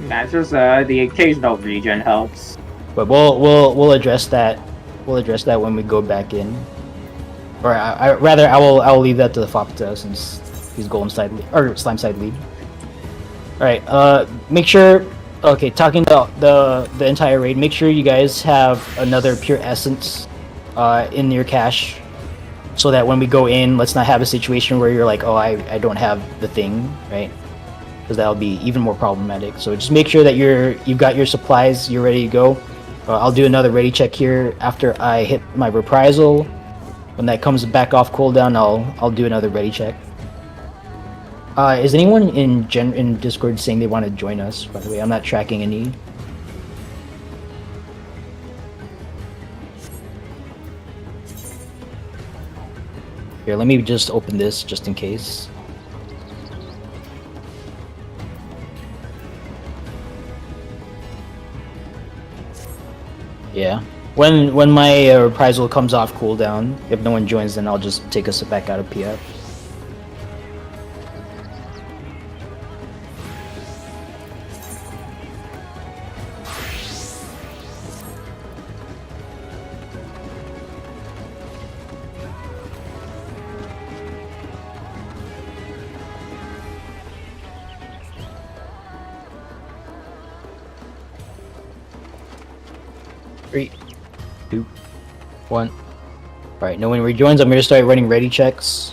Speaker 4: That's just the occasional regen helps.
Speaker 1: But we'll address that. We'll address that when we go back in. Or rather, I will leave that to the Fopta since he's Golem side or Slime side lead. All right. Make sure. Okay, talking about the entire raid. Make sure you guys have another pure essence in your cache, so that when we go in, let's not have a situation where you're like, oh, I don't have the thing, right? Because that'll be even more problematic. So just make sure that you've got your supplies, you're ready to go. I'll do another ready check here after I hit my reprisal. When that comes back off cooldown, I'll do another ready check. Is anyone in Discord saying they want to join us? By the way, I'm not tracking any. Here, let me just open this just in case. Yeah. When my reprisal comes off cooldown, if no one joins, then I'll just take us back out of PF. Three, 2, 1. Alright, no one rejoins. I'm going to start running ready checks.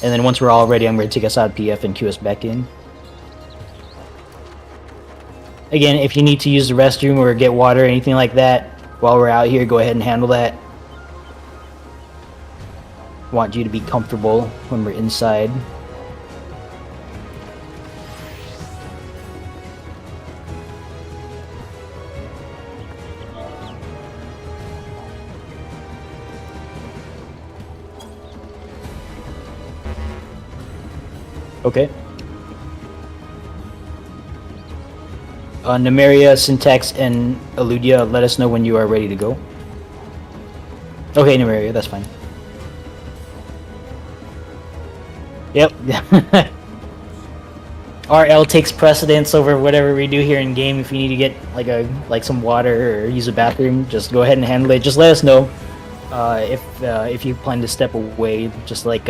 Speaker 1: And then once we're all ready, I'm going to take us out of PF and queue us back in. Again, if you need to use the restroom or get water or anything like that while we're out here, go ahead and handle that. Want you to be comfortable when we're inside. Okay. Nemeria, Syntax, and Eludia, let us know when you are ready to go. Okay, Nemeria, that's fine. Yep. RL takes precedence over whatever we do here in game. If you need to get like some water or use a bathroom, just go ahead and handle it. Just let us know if you plan to step away, just like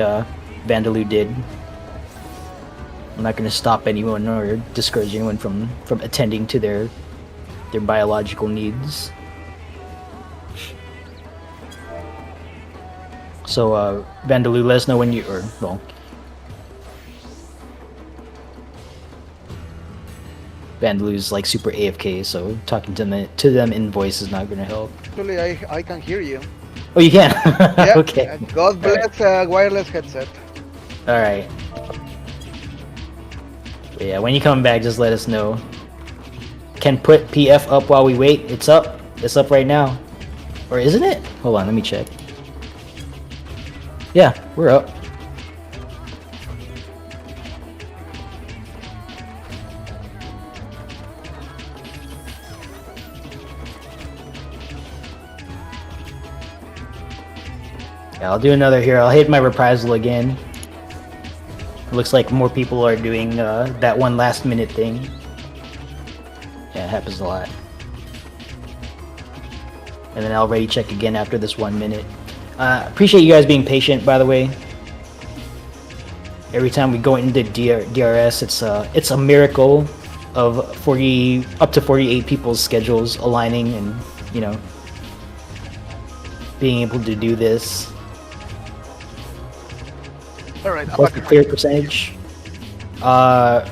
Speaker 1: Vandaloo did. I'm not going to stop anyone or discourage anyone from attending to their biological needs. So, Vandaloo, let us know when you... Vandaloo's like super AFK, so talking to them in voice is not going to help.
Speaker 5: Actually, I can hear you.
Speaker 1: Oh, you can?
Speaker 5: Yeah,
Speaker 1: Okay.
Speaker 5: God bless wireless headset.
Speaker 1: Alright. Yeah, when you come back, just let us know. Can put PF up while we wait. It's up. It's up right now. Or isn't it? Hold on, let me check. Yeah, we're up. Yeah, I'll do another here. I'll hit my reprisal again. Looks like more people are doing that one last minute thing. Yeah, it happens a lot. And then I'll ready check again after this 1 minute. Appreciate you guys being patient, by the way. Every time we go into DRS, it's a miracle of up to 48 people's schedules aligning and, you know, being able to do this.
Speaker 5: Alright,
Speaker 1: What's the clear percentage? I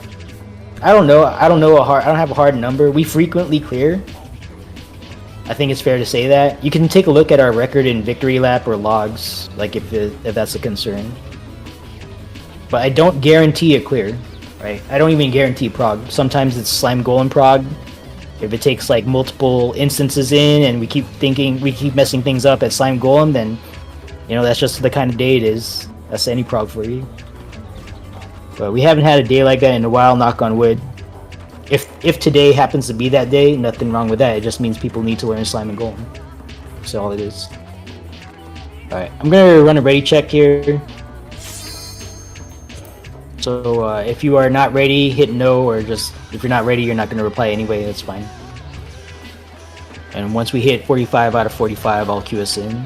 Speaker 1: don't know. I don't have a hard number. We frequently clear. I think it's fair to say that. You can take a look at our record in victory lap or logs, like if that's a concern. But I don't guarantee a clear, right? I don't even guarantee prog. Sometimes it's slime golem prog. If it takes like multiple instances in and we keep messing things up at slime golem, then you know that's just the kind of day it is. That's any prog for you. But we haven't had a day like that in a while, knock on wood. if today happens to be that day, nothing wrong with that. It just means people need to learn Slime and Golem. That's all it is. All right, I'm gonna run a ready check here. So if you are not ready, hit no, or just if you're not ready, you're not gonna reply anyway. That's fine. And once we hit 45 out of 45, I'll cue us in.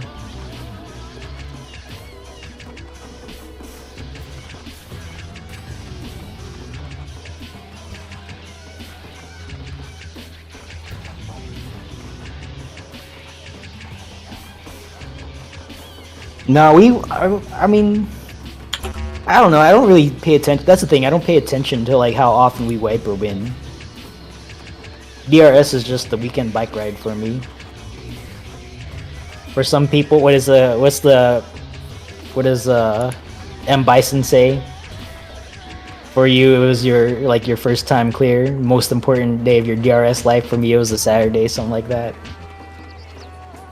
Speaker 1: No, I mean, I don't know. I don't really pay attention. That's the thing. I don't pay attention to like how often we wipe or win. DRS is just the weekend bike ride for me. For some people, what does M Bison say? For you, it was your first time clear, most important day of your DRS life. For me, it was a Saturday, something like that.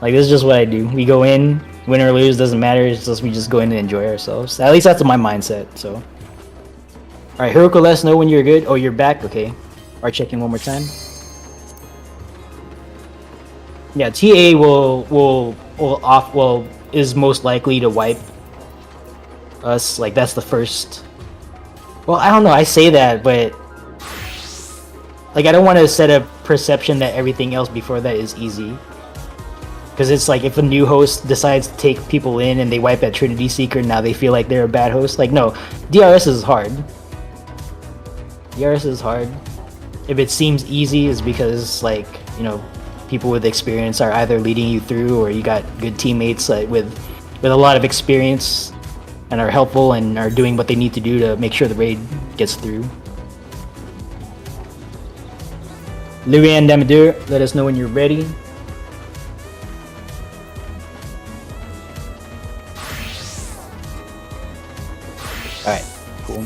Speaker 1: Like, this is just what I do. We go in, win or lose, doesn't matter. It's just we just go in and enjoy ourselves. At least that's my mindset. So, all right, Hiroko, let us know when you're good. Oh, you're back. Okay. Are checking one more time. Yeah, TA is most likely to wipe us. Like, that's the first. Well, I don't know. I say that, but like, I don't want to set a perception that everything else before that is easy. Because it's like, if a new host decides to take people in and they wipe at Trinity Seeker, now they feel like they're a bad host. Like, no, DRS is hard. DRS is hard. If it seems easy, it's because, like, you know, people with experience are either leading you through, or you got good teammates with a lot of experience and are helpful and are doing what they need to do to make sure the raid gets through. Luian Damadur, let us know when you're ready. Alright, cool.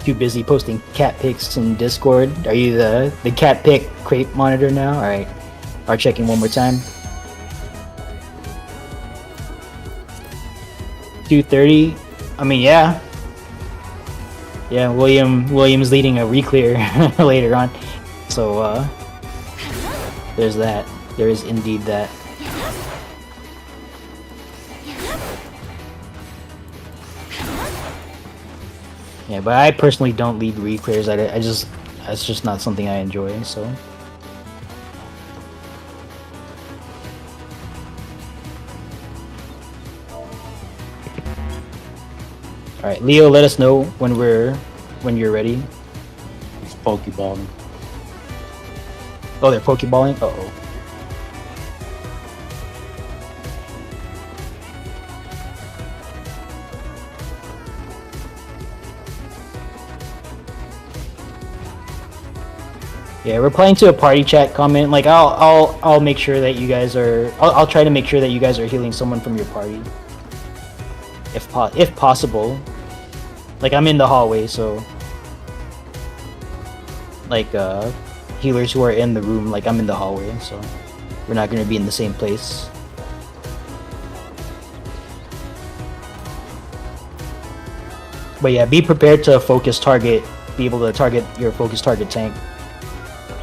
Speaker 1: Too busy posting cat pics in Discord. Are you the cat pic crate monitor now? Alright. Are checking one more time. 2:30. I mean, yeah. Yeah, William's leading a reclear later on. So there's that. There is indeed that. Yeah, but I personally don't lead reclears. That's just not something I enjoy, so. Alright, Leo, let us know when you're ready.
Speaker 2: He's pokeballing.
Speaker 1: Oh, they're pokeballing? Uh-oh. Yeah, replying to a party chat comment, like I'll make sure that you guys are. I'll try to make sure that you guys are healing someone from your party, if possible. Like, I'm in the hallway, so like healers who are in the room, like, I'm in the hallway, so we're not gonna be in the same place. But yeah, be prepared to focus target, be able to target your focus target tank,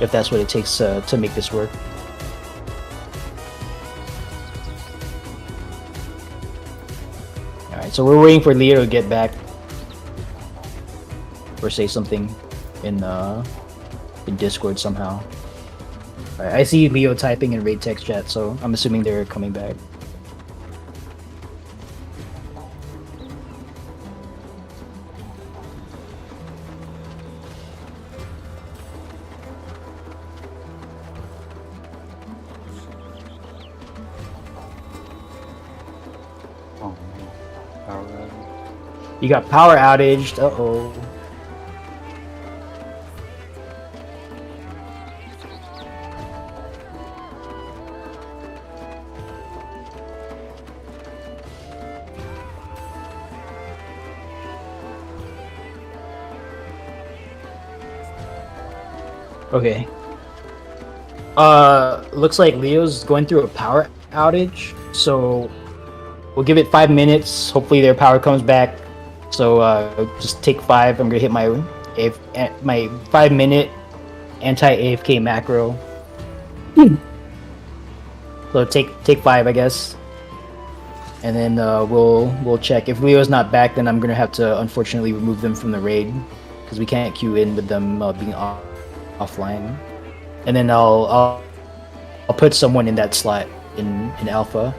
Speaker 1: if that's what it takes to make this work. Alright, so we're waiting for Leo to get back. Or say something in Discord somehow. Alright, I see Leo typing in raid text chat, so I'm assuming they're coming back. You got power outaged. Uh-oh. Okay. Looks like Leo's going through a power outage, so we'll give it 5 minutes. Hopefully their power comes back. So just take 5. I'm gonna hit my 5-minute anti-AFK macro. So take 5, I guess. And then we'll check. If Leo's not back, then I'm gonna have to unfortunately remove them from the raid because we can't queue in with them being offline. And then I'll put someone in that slot in alpha,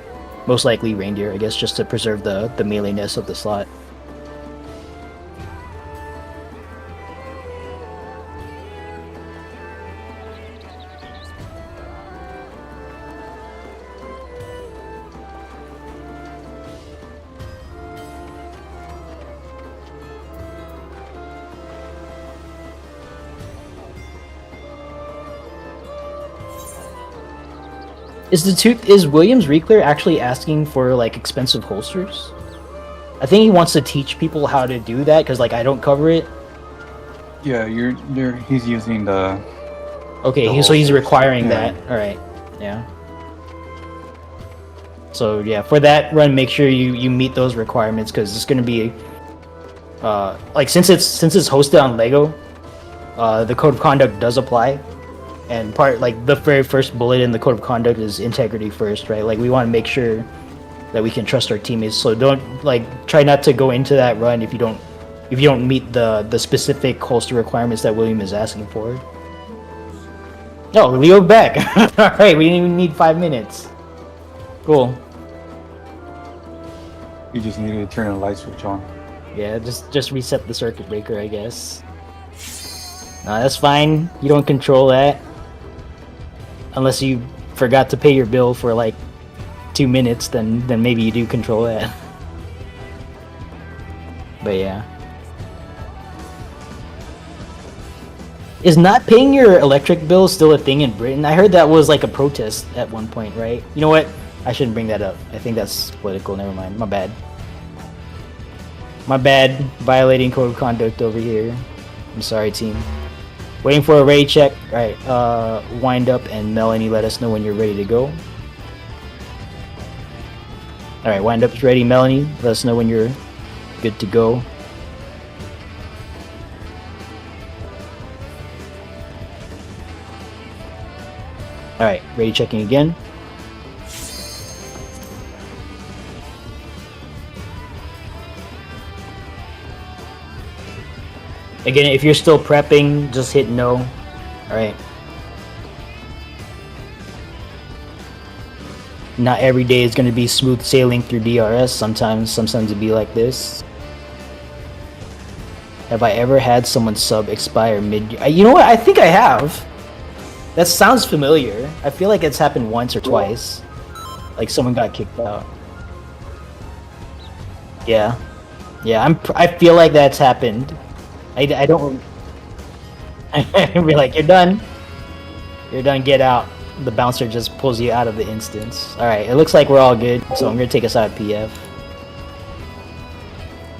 Speaker 1: most likely reindeer, I guess, just to preserve the melee-ness of the slot. Is Williams Reclear actually asking for like expensive holsters? I think he wants to teach people how to do that because like I don't cover it.
Speaker 2: Yeah, he's using the.
Speaker 1: Okay,
Speaker 2: the
Speaker 1: so he's
Speaker 2: holsters.
Speaker 1: requiring
Speaker 2: Yeah.
Speaker 1: that. All right, yeah. So yeah, for that run, make sure you meet those requirements because it's gonna be, like since it's hosted on Lego, the code of conduct does apply. And like the very first bullet in the code of conduct is integrity first, right? Like we want to make sure that we can trust our teammates. So don't try not to go into that run if you don't meet the specific holster requirements that William is asking for. No, Leo back. All right, we didn't even need 5 minutes. Cool.
Speaker 2: You just needed to turn the light switch on.
Speaker 1: Yeah, just reset the circuit breaker, I guess. That's fine. You don't control that. Unless you forgot to pay your bill for like 2 minutes, then maybe you do control that. But yeah. Is not paying your electric bill still a thing in Britain? I heard that was like a protest at one point, right? You know what? I shouldn't bring that up. I think that's political. Never mind. My bad. My bad. Violating code of conduct over here. I'm sorry, team. Waiting for a raid check. Alright, Wind Up and Melanie, let us know when you're ready to go. Alright, Wind Up is ready. Melanie, let us know when you're good to go. Alright, ready checking again. Again, if you're still prepping, just hit no. Alright. Not every day is going to be smooth sailing through DRS. Sometimes it'd be like this. Have I ever had someone sub expire mid? You know what? I think I have. That sounds familiar. I feel like it's happened once or twice. Like someone got kicked out. Yeah. Yeah, I feel like that's happened. I don't. I'd be like, you're done. You're done. Get out. The bouncer just pulls you out of the instance. All right. It looks like we're all good. So I'm gonna take us out of PF.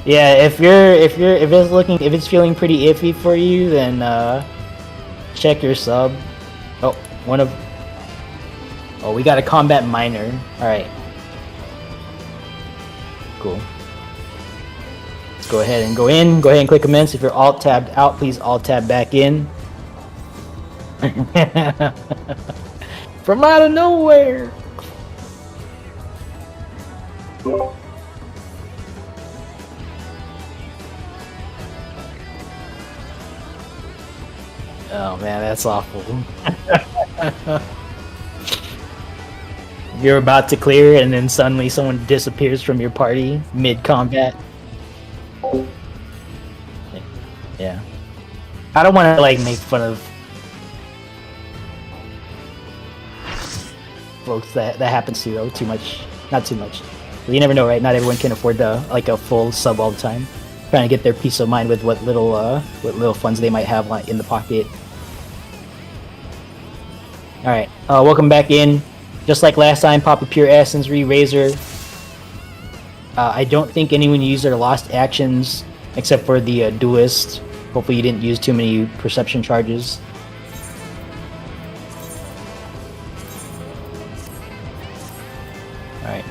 Speaker 1: Yeah. If it's feeling pretty iffy for you, then check your sub. Oh, we got a combat minor. All right. Cool. Go ahead and go in. Go ahead and click commence. If you're alt tabbed out, please alt tab back in. From out of nowhere. Oh man, that's awful. You're about to clear and then suddenly someone disappears from your party mid-combat. Yeah. I don't want to like make fun of folks that happens to though too much. Not too much. But you never know, right? Not everyone can afford a full sub all the time. Trying to get their peace of mind with what little funds they might have in the pocket. All right, welcome back in. Just like last time, pop a pure essence, razor. I don't think anyone used their lost actions except for the duelist. Hopefully you didn't use too many perception charges. Alright.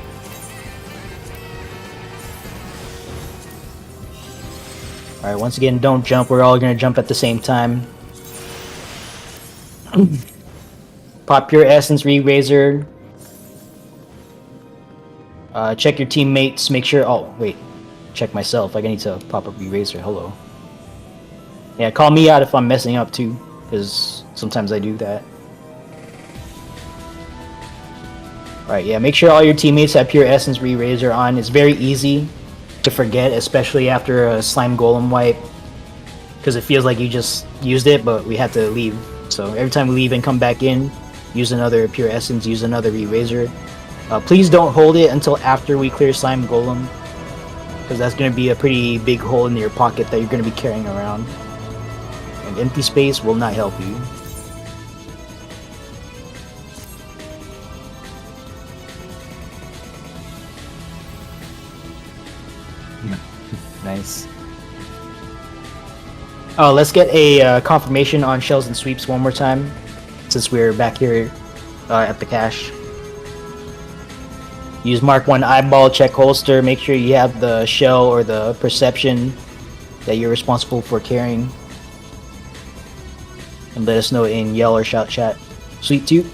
Speaker 1: Alright, once again, don't jump. We're all gonna jump at the same time. Pop Pure Essence, Re-Razor. Check your teammates. Make sure. Oh wait, check myself. Like I need to pop up Re-Razor. Hello. Yeah, call me out if I'm messing up too, because sometimes I do that. Alright, yeah, make sure all your teammates have Pure Essence Re-Razor on. It's very easy to forget, especially after a Slime Golem wipe, because it feels like you just used it, but we had to leave. So every time we leave and come back in, use another Pure Essence, use another Re-Razor. Please don't hold it until after we clear Slime Golem, because that's going to be a pretty big hole in your pocket that you're going to be carrying around. And empty space will not help you. Nice. Oh, let's get a confirmation on shells and sweeps one more time, since we're back here at the cache. Use Mark 1 eyeball, check holster, make sure you have the shell or the perception that you're responsible for carrying. And let us know in yell or shout chat. Sweep 2.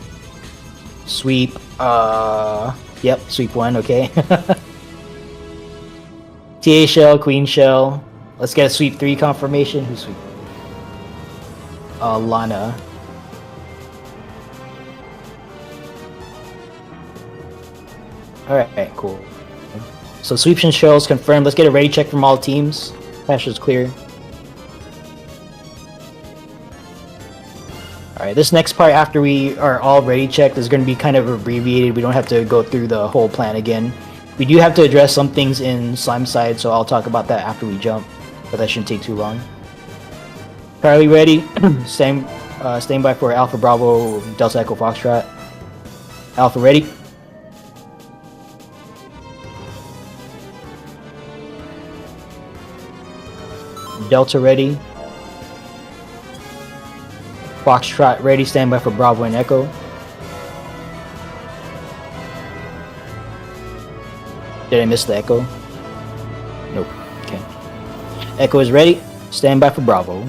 Speaker 1: Sweep, yep, sweep 1, okay. TA shell, queen shell. Let's get a sweep 3 confirmation. Who's sweep? Lana. Alright, cool. So sweeps and shells confirmed. Let's get a ready check from all teams. Cache is clear. Alright, this next part after we are all ready checked is going to be kind of abbreviated. We don't have to go through the whole plan again. We do have to address some things in Slime side, so I'll talk about that after we jump. But that shouldn't take too long. Charlie ready? Stand by for Alpha Bravo Delta Echo Foxtrot. Alpha ready? Delta ready. Foxtrot ready, stand by for Bravo and Echo. Did I miss the Echo? Nope. Okay. Echo is ready, stand by for Bravo.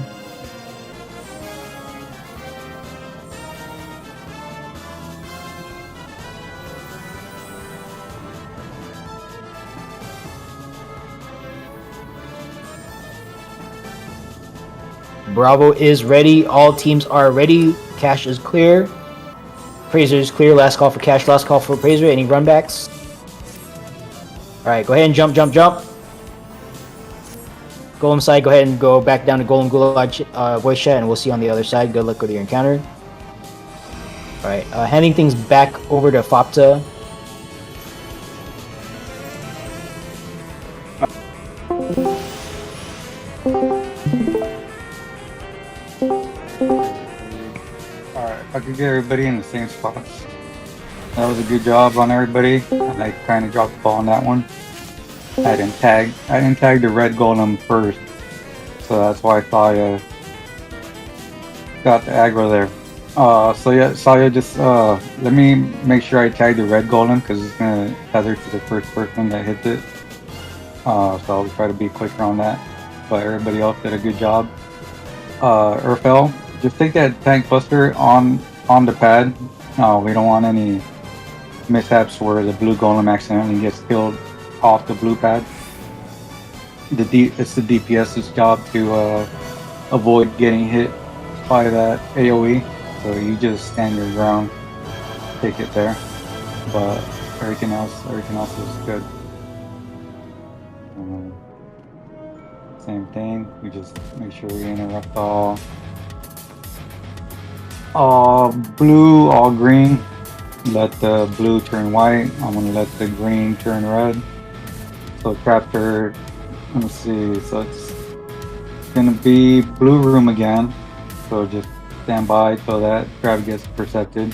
Speaker 1: Bravo is ready. All teams are ready. Cache is clear. Praiser is clear. Last call for cache. Last call for Praiser. Any runbacks? Alright, go ahead and jump. Golem side, go ahead and go back down to Golem Gulag voice chat, and we'll see you on the other side. Good luck with your encounter. Alright, handing things back over to Fopta.
Speaker 2: I could get everybody in the same spots. That was a good job on everybody. I kind of dropped the ball on that one. I didn't tag the red golem first, so that's why Saya got the aggro there. So yeah, Saya, just let me make sure I tag the red golem because it's gonna tether to the first person that hits it. So I'll try to be quicker on that. But everybody else did a good job. Urfel, just take that tank buster on the pad. We don't want any mishaps where the blue golem accidentally gets killed off the blue pad. It's the DPS's job to avoid getting hit by that AoE. So you just stand your ground, take it there. But everything else is good. Same thing. We just make sure we interrupt all blue, all green. Let the blue turn white. I'm gonna let the green turn red. So chapter, let me see. So it's gonna be blue room again. So just stand by till that trap gets percepted.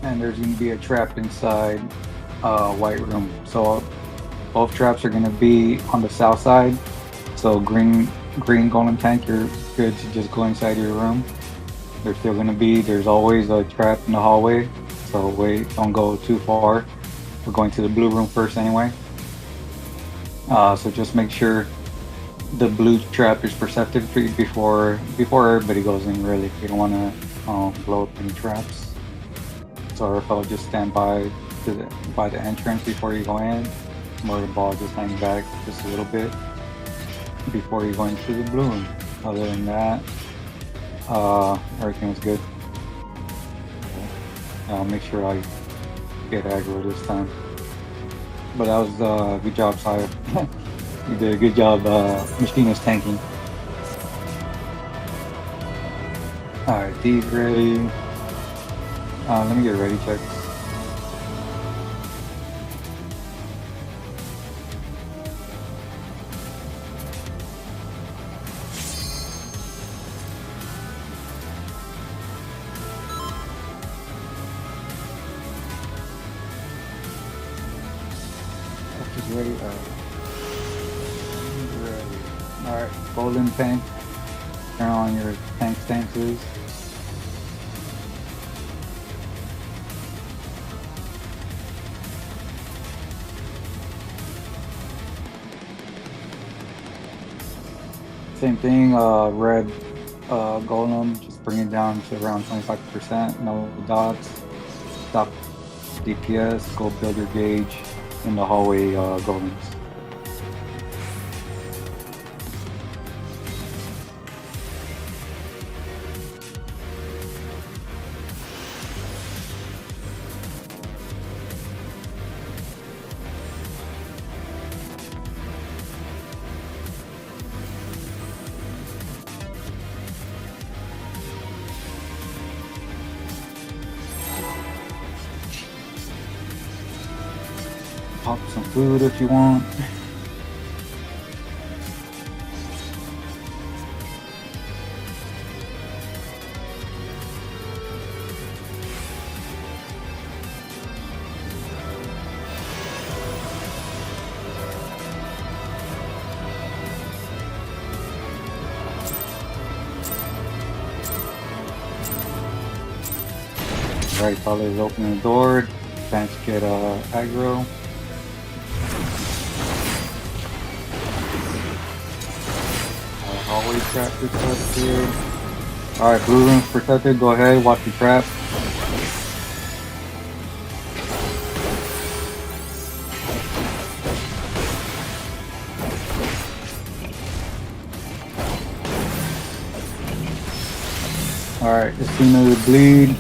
Speaker 2: And there's going to be a trap inside white room. So both traps are going to be on the south side. So green golem tank, you're good to just go inside your room. There's always a trap in the hallway. So wait, don't go too far. We're going to the blue room first anyway. So just make sure the blue trap is perceptive before everybody goes in. Really, you don't want to blow up any traps. So our fellow just stand by the entrance before you go in. Or the ball just hang back just a little bit before you go into the blue room. Other than that, everything was good. Make sure I get aggro this time. But that was a good job, Sire. You did a good job. Machine was tanking. Alright, D's ready. Let me get ready checks. Ready. Ready. Alright, golden tank. Turn on your tank stances. Same thing, red golem, just bring it down to around 25%, no dots. Stop DPS, go build your gauge in the hallway golems. Pop some food if you want. Right, Father is opening the door. Thanks, get aggro. Hallway trap protected. Alright, blue room's protected. Go ahead, watch the trap. Alright, just see another bleed.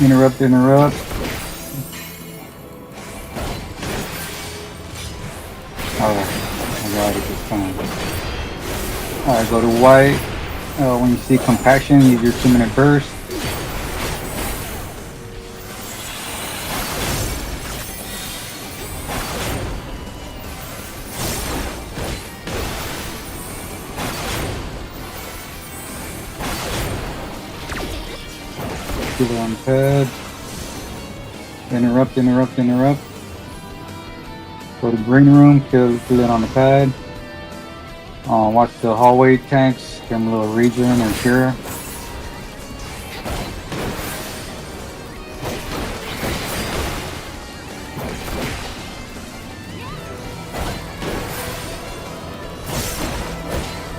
Speaker 2: Interrupt. Alright, I got it this time. Alright, go to white. When you see compaction, use your 2-minute burst. Kill on pad. Interrupt. Go to green room, kill it on the pad. Watch the hallway tanks, give them a little regen or cure.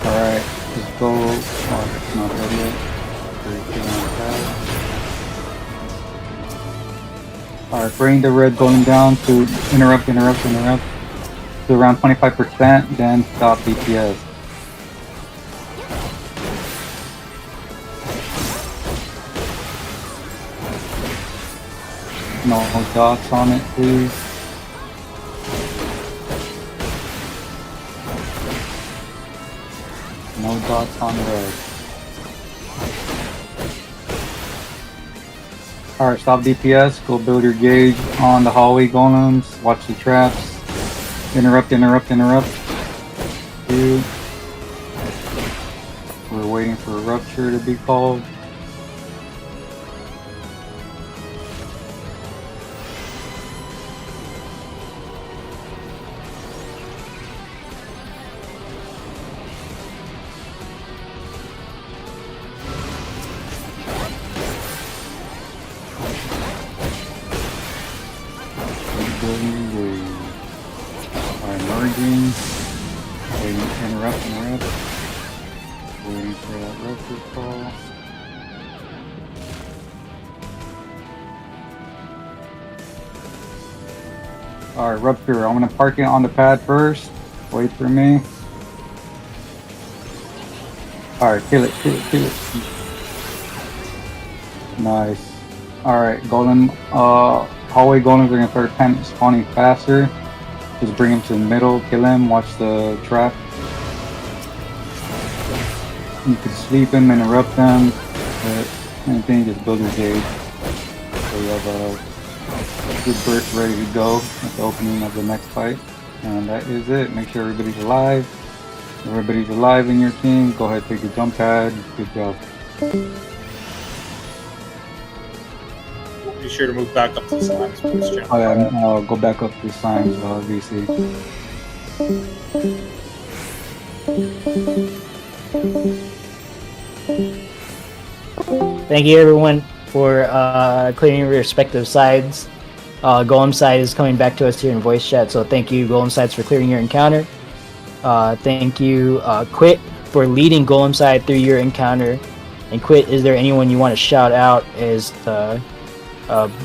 Speaker 2: Alright, just go. Oh, it's not ready yet. Kill on the pad. Alright, bring the red going down to interrupt to around 25%, then stop DPS. No dots on it, please. No dots on red. Alright, stop DPS, go build your gauge on the hallway golems, watch the traps. Interrupt. Dude. We're waiting for a rupture to be called. building blue. Alright, merging. Waiting, interrupt. Waiting for that rupture call. Alright, rupture. I'm gonna park it on the pad first. Wait for me. Alright, kill it. Nice. Alright, golem, hallway golems are gonna start spawning faster. Just bring him to the middle, kill him, watch the trap. You could sleep him, interrupt them, but anything, just build your gauge. So you have a good burst ready to go at the opening of the next fight. And that is it. Make sure everybody's alive. Everybody's alive in your team. Go ahead, take the jump pad. Good job.
Speaker 3: Be sure to move back up to the slimes, please, Jim.
Speaker 2: Oh yeah, I'll go back up to signs, VC.
Speaker 1: Thank you everyone for clearing your respective sides. Golem side is coming back to us here in voice chat, so thank you Golem sides for clearing your encounter. Thank you Quit for leading Golem side through your encounter. And Quit, is there anyone you want to shout out as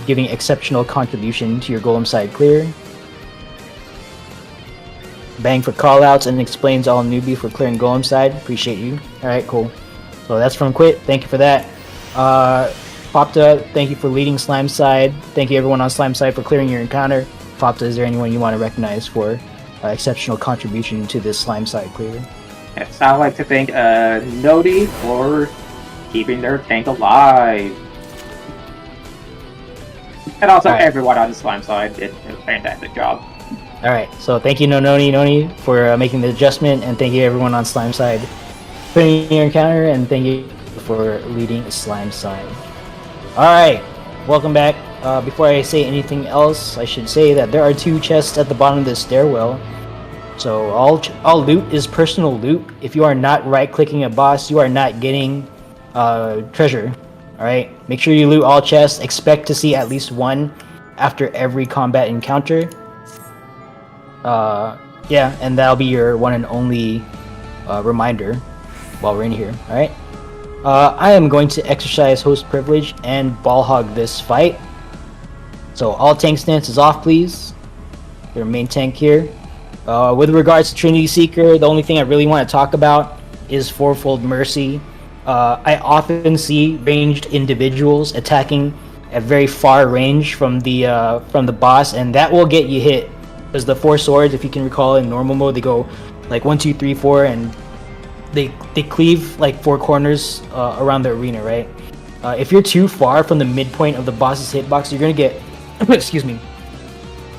Speaker 1: giving exceptional contribution to your Golem side clear? Bang for callouts and explains all newbie for clearing Golem side. Appreciate you. Alright, cool. So that's from Quit. Thank you for that. Popta, thank you for leading Slime side. Thank you everyone on Slime side for clearing your encounter. Popta, is there anyone you want to recognize for exceptional contribution to this Slime side clear?
Speaker 4: Yes, I'd like to thank Nodi for keeping their tank alive. And also everyone on the Slime side did a fantastic job.
Speaker 1: Alright, so thank you Noni for making the adjustment, and thank you everyone on Slime side for clearing your encounter, and thank you for leading Slime side. Alright, welcome back. Before I say anything else, I should say that there are 2 chests at the bottom of this stairwell. So all loot is personal loot. If you are not right-clicking a boss, you are not getting treasure. Alright, make sure you loot all chests. Expect to see at least 1 after every combat encounter. Yeah, and that'll be your one and only reminder while we're in here. Alright. I am going to exercise host privilege and ball hog this fight. So all tank stance is off, please. Your main tank here. With regards to Trinity Seeker, the only thing I really want to talk about is Fourfold Mercy. I often see ranged individuals attacking at very far range from the boss, and that will get you hit. Because the 4 swords, if you can recall, in normal mode, they go like 1, 2, 3, 4, and they cleave like 4 corners around the arena, right? If you're too far from the midpoint of the boss's hitbox, you're gonna get excuse me,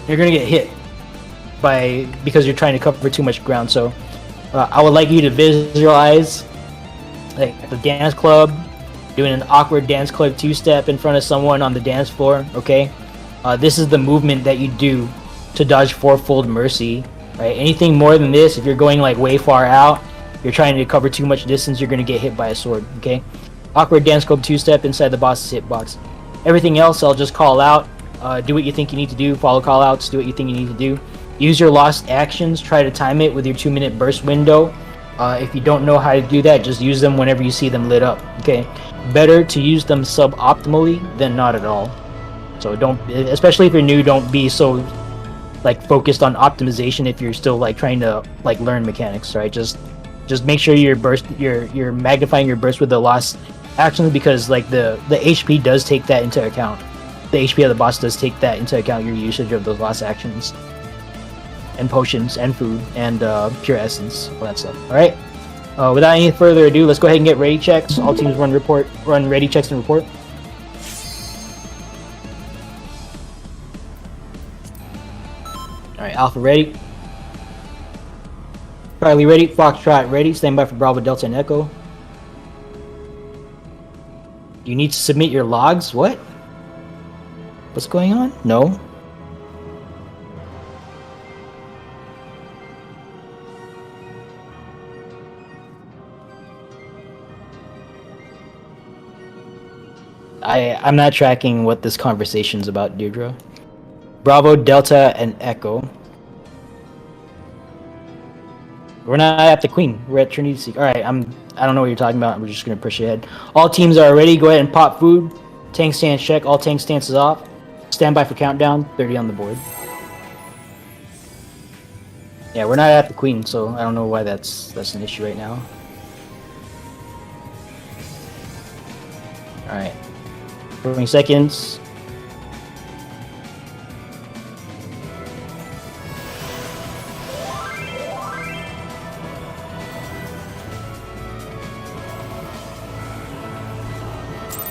Speaker 1: you're gonna get hit because you're trying to cover too much ground. So I would like you to visualize like the dance club doing an awkward dance club 2-step in front of someone on the dance floor. Okay, this is the movement that you do to dodge Fourfold Mercy, right? Anything more than this, if you're going like way far out, you're trying to cover too much distance, you're gonna get hit by a sword. Okay, awkward dance club 2-step inside the boss's hitbox. Everything else I'll just call out. Do what you think you need to do, follow call outs, do what you think you need to do. Use your lost actions, try to time it with your 2-minute burst window. If you don't know how to do that, just use them whenever you see them lit up. Okay, better to use them suboptimally than not at all. So don't, especially if you're new, don't be so like focused on optimization if you're still like trying to like learn mechanics, right? Just make sure you're magnifying your burst with the lost actions, because like the HP does take that into account. The HP of the boss does take that into account, your usage of those lost actions and potions and food and pure essence, all that stuff. All right, without any further ado, let's go ahead and get ready checks. All teams run ready checks and report. All right, Alpha ready, Charlie ready, Foxtrot ready, stand by for Bravo, Delta, and Echo. You need to submit your logs? What? What's going on? No. I'm not tracking what this conversation's about, Deirdre. Bravo, Delta, and Echo. We're not at the Queen. We're at Trinity Seek. All right, I don't know what you're talking about. We're just gonna push ahead. All teams are ready. Go ahead and pop food. Tank stance check. All tank stances off. Stand by for countdown. 30 on the board. Yeah, we're not at the Queen, so I don't know why that's an issue right now. All right, 20 seconds.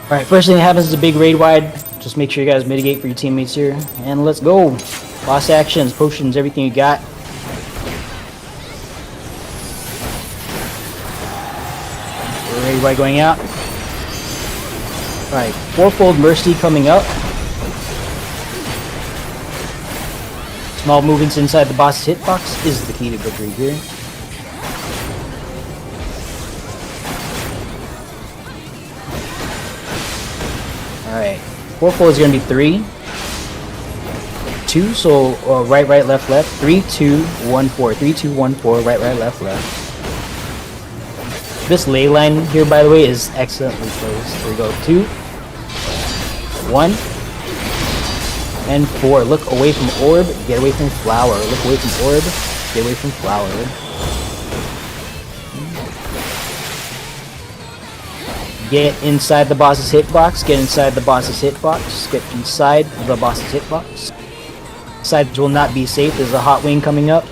Speaker 1: Alright, first thing that happens is a big raid wide. Just make sure you guys mitigate for your teammates here. And let's go. Boss actions, potions, everything you got. Raid wide going out. Alright, fourfold mercy coming up. Small movements inside the boss's hitbox is the key to victory here. Alright, fourfold is going to be 3, 2, so right, left, 3, 2, 1, 4, 3, 2, 1, 4, right, left. This ley line here, by the way, is excellently closed. Here we go, 2, 1, and 4. Look away from orb, get away from flower. Look away from orb, get away from flower. Get inside the boss's hitbox, get inside the boss's hitbox, get inside the boss's hitbox. Sides will not be safe, there's a hot wing coming up.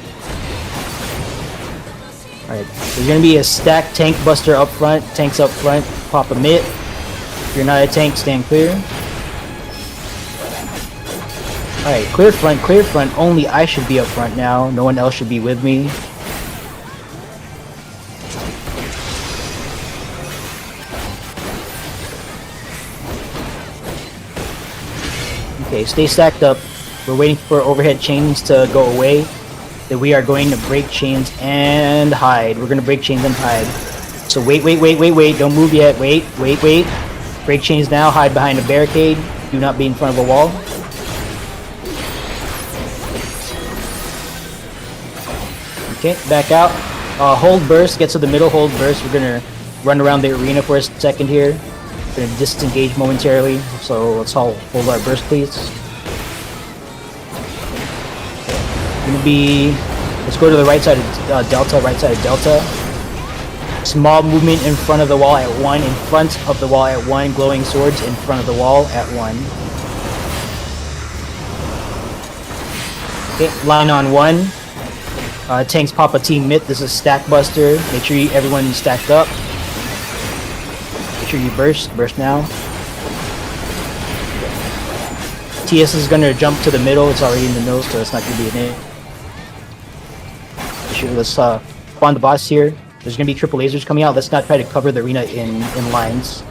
Speaker 1: Alright, there's gonna be a stacked tank buster up front, tanks up front, pop a mitt. If you're not a tank, stand clear. Alright, clear front, only I should be up front now, no one else should be with me. Okay, stay stacked up. We're waiting for overhead chains to go away. Then we are going to break chains and hide. We're going to break chains and hide. So wait. Don't move yet. Wait. Break chains now. Hide behind a barricade. Do not be in front of a wall. Okay, back out. Hold burst. Get to the middle. Hold burst. We're going to run around the arena for a second here. We're gonna disengage momentarily, so let's all hold our burst, please. Let's go to the right side of Delta, Small movement in front of the wall at 1, in front of the wall at 1, glowing swords in front of the wall at 1. Okay, line on 1. Tanks pop a team mid, this is stack buster, make sure everyone's stacked up. Make sure you burst now. TS is gonna jump to the middle, it's already in the middle, so it's not gonna be an issue. Let's spawn the boss here. There's gonna be triple lasers coming out, let's not try to cover the arena in lines.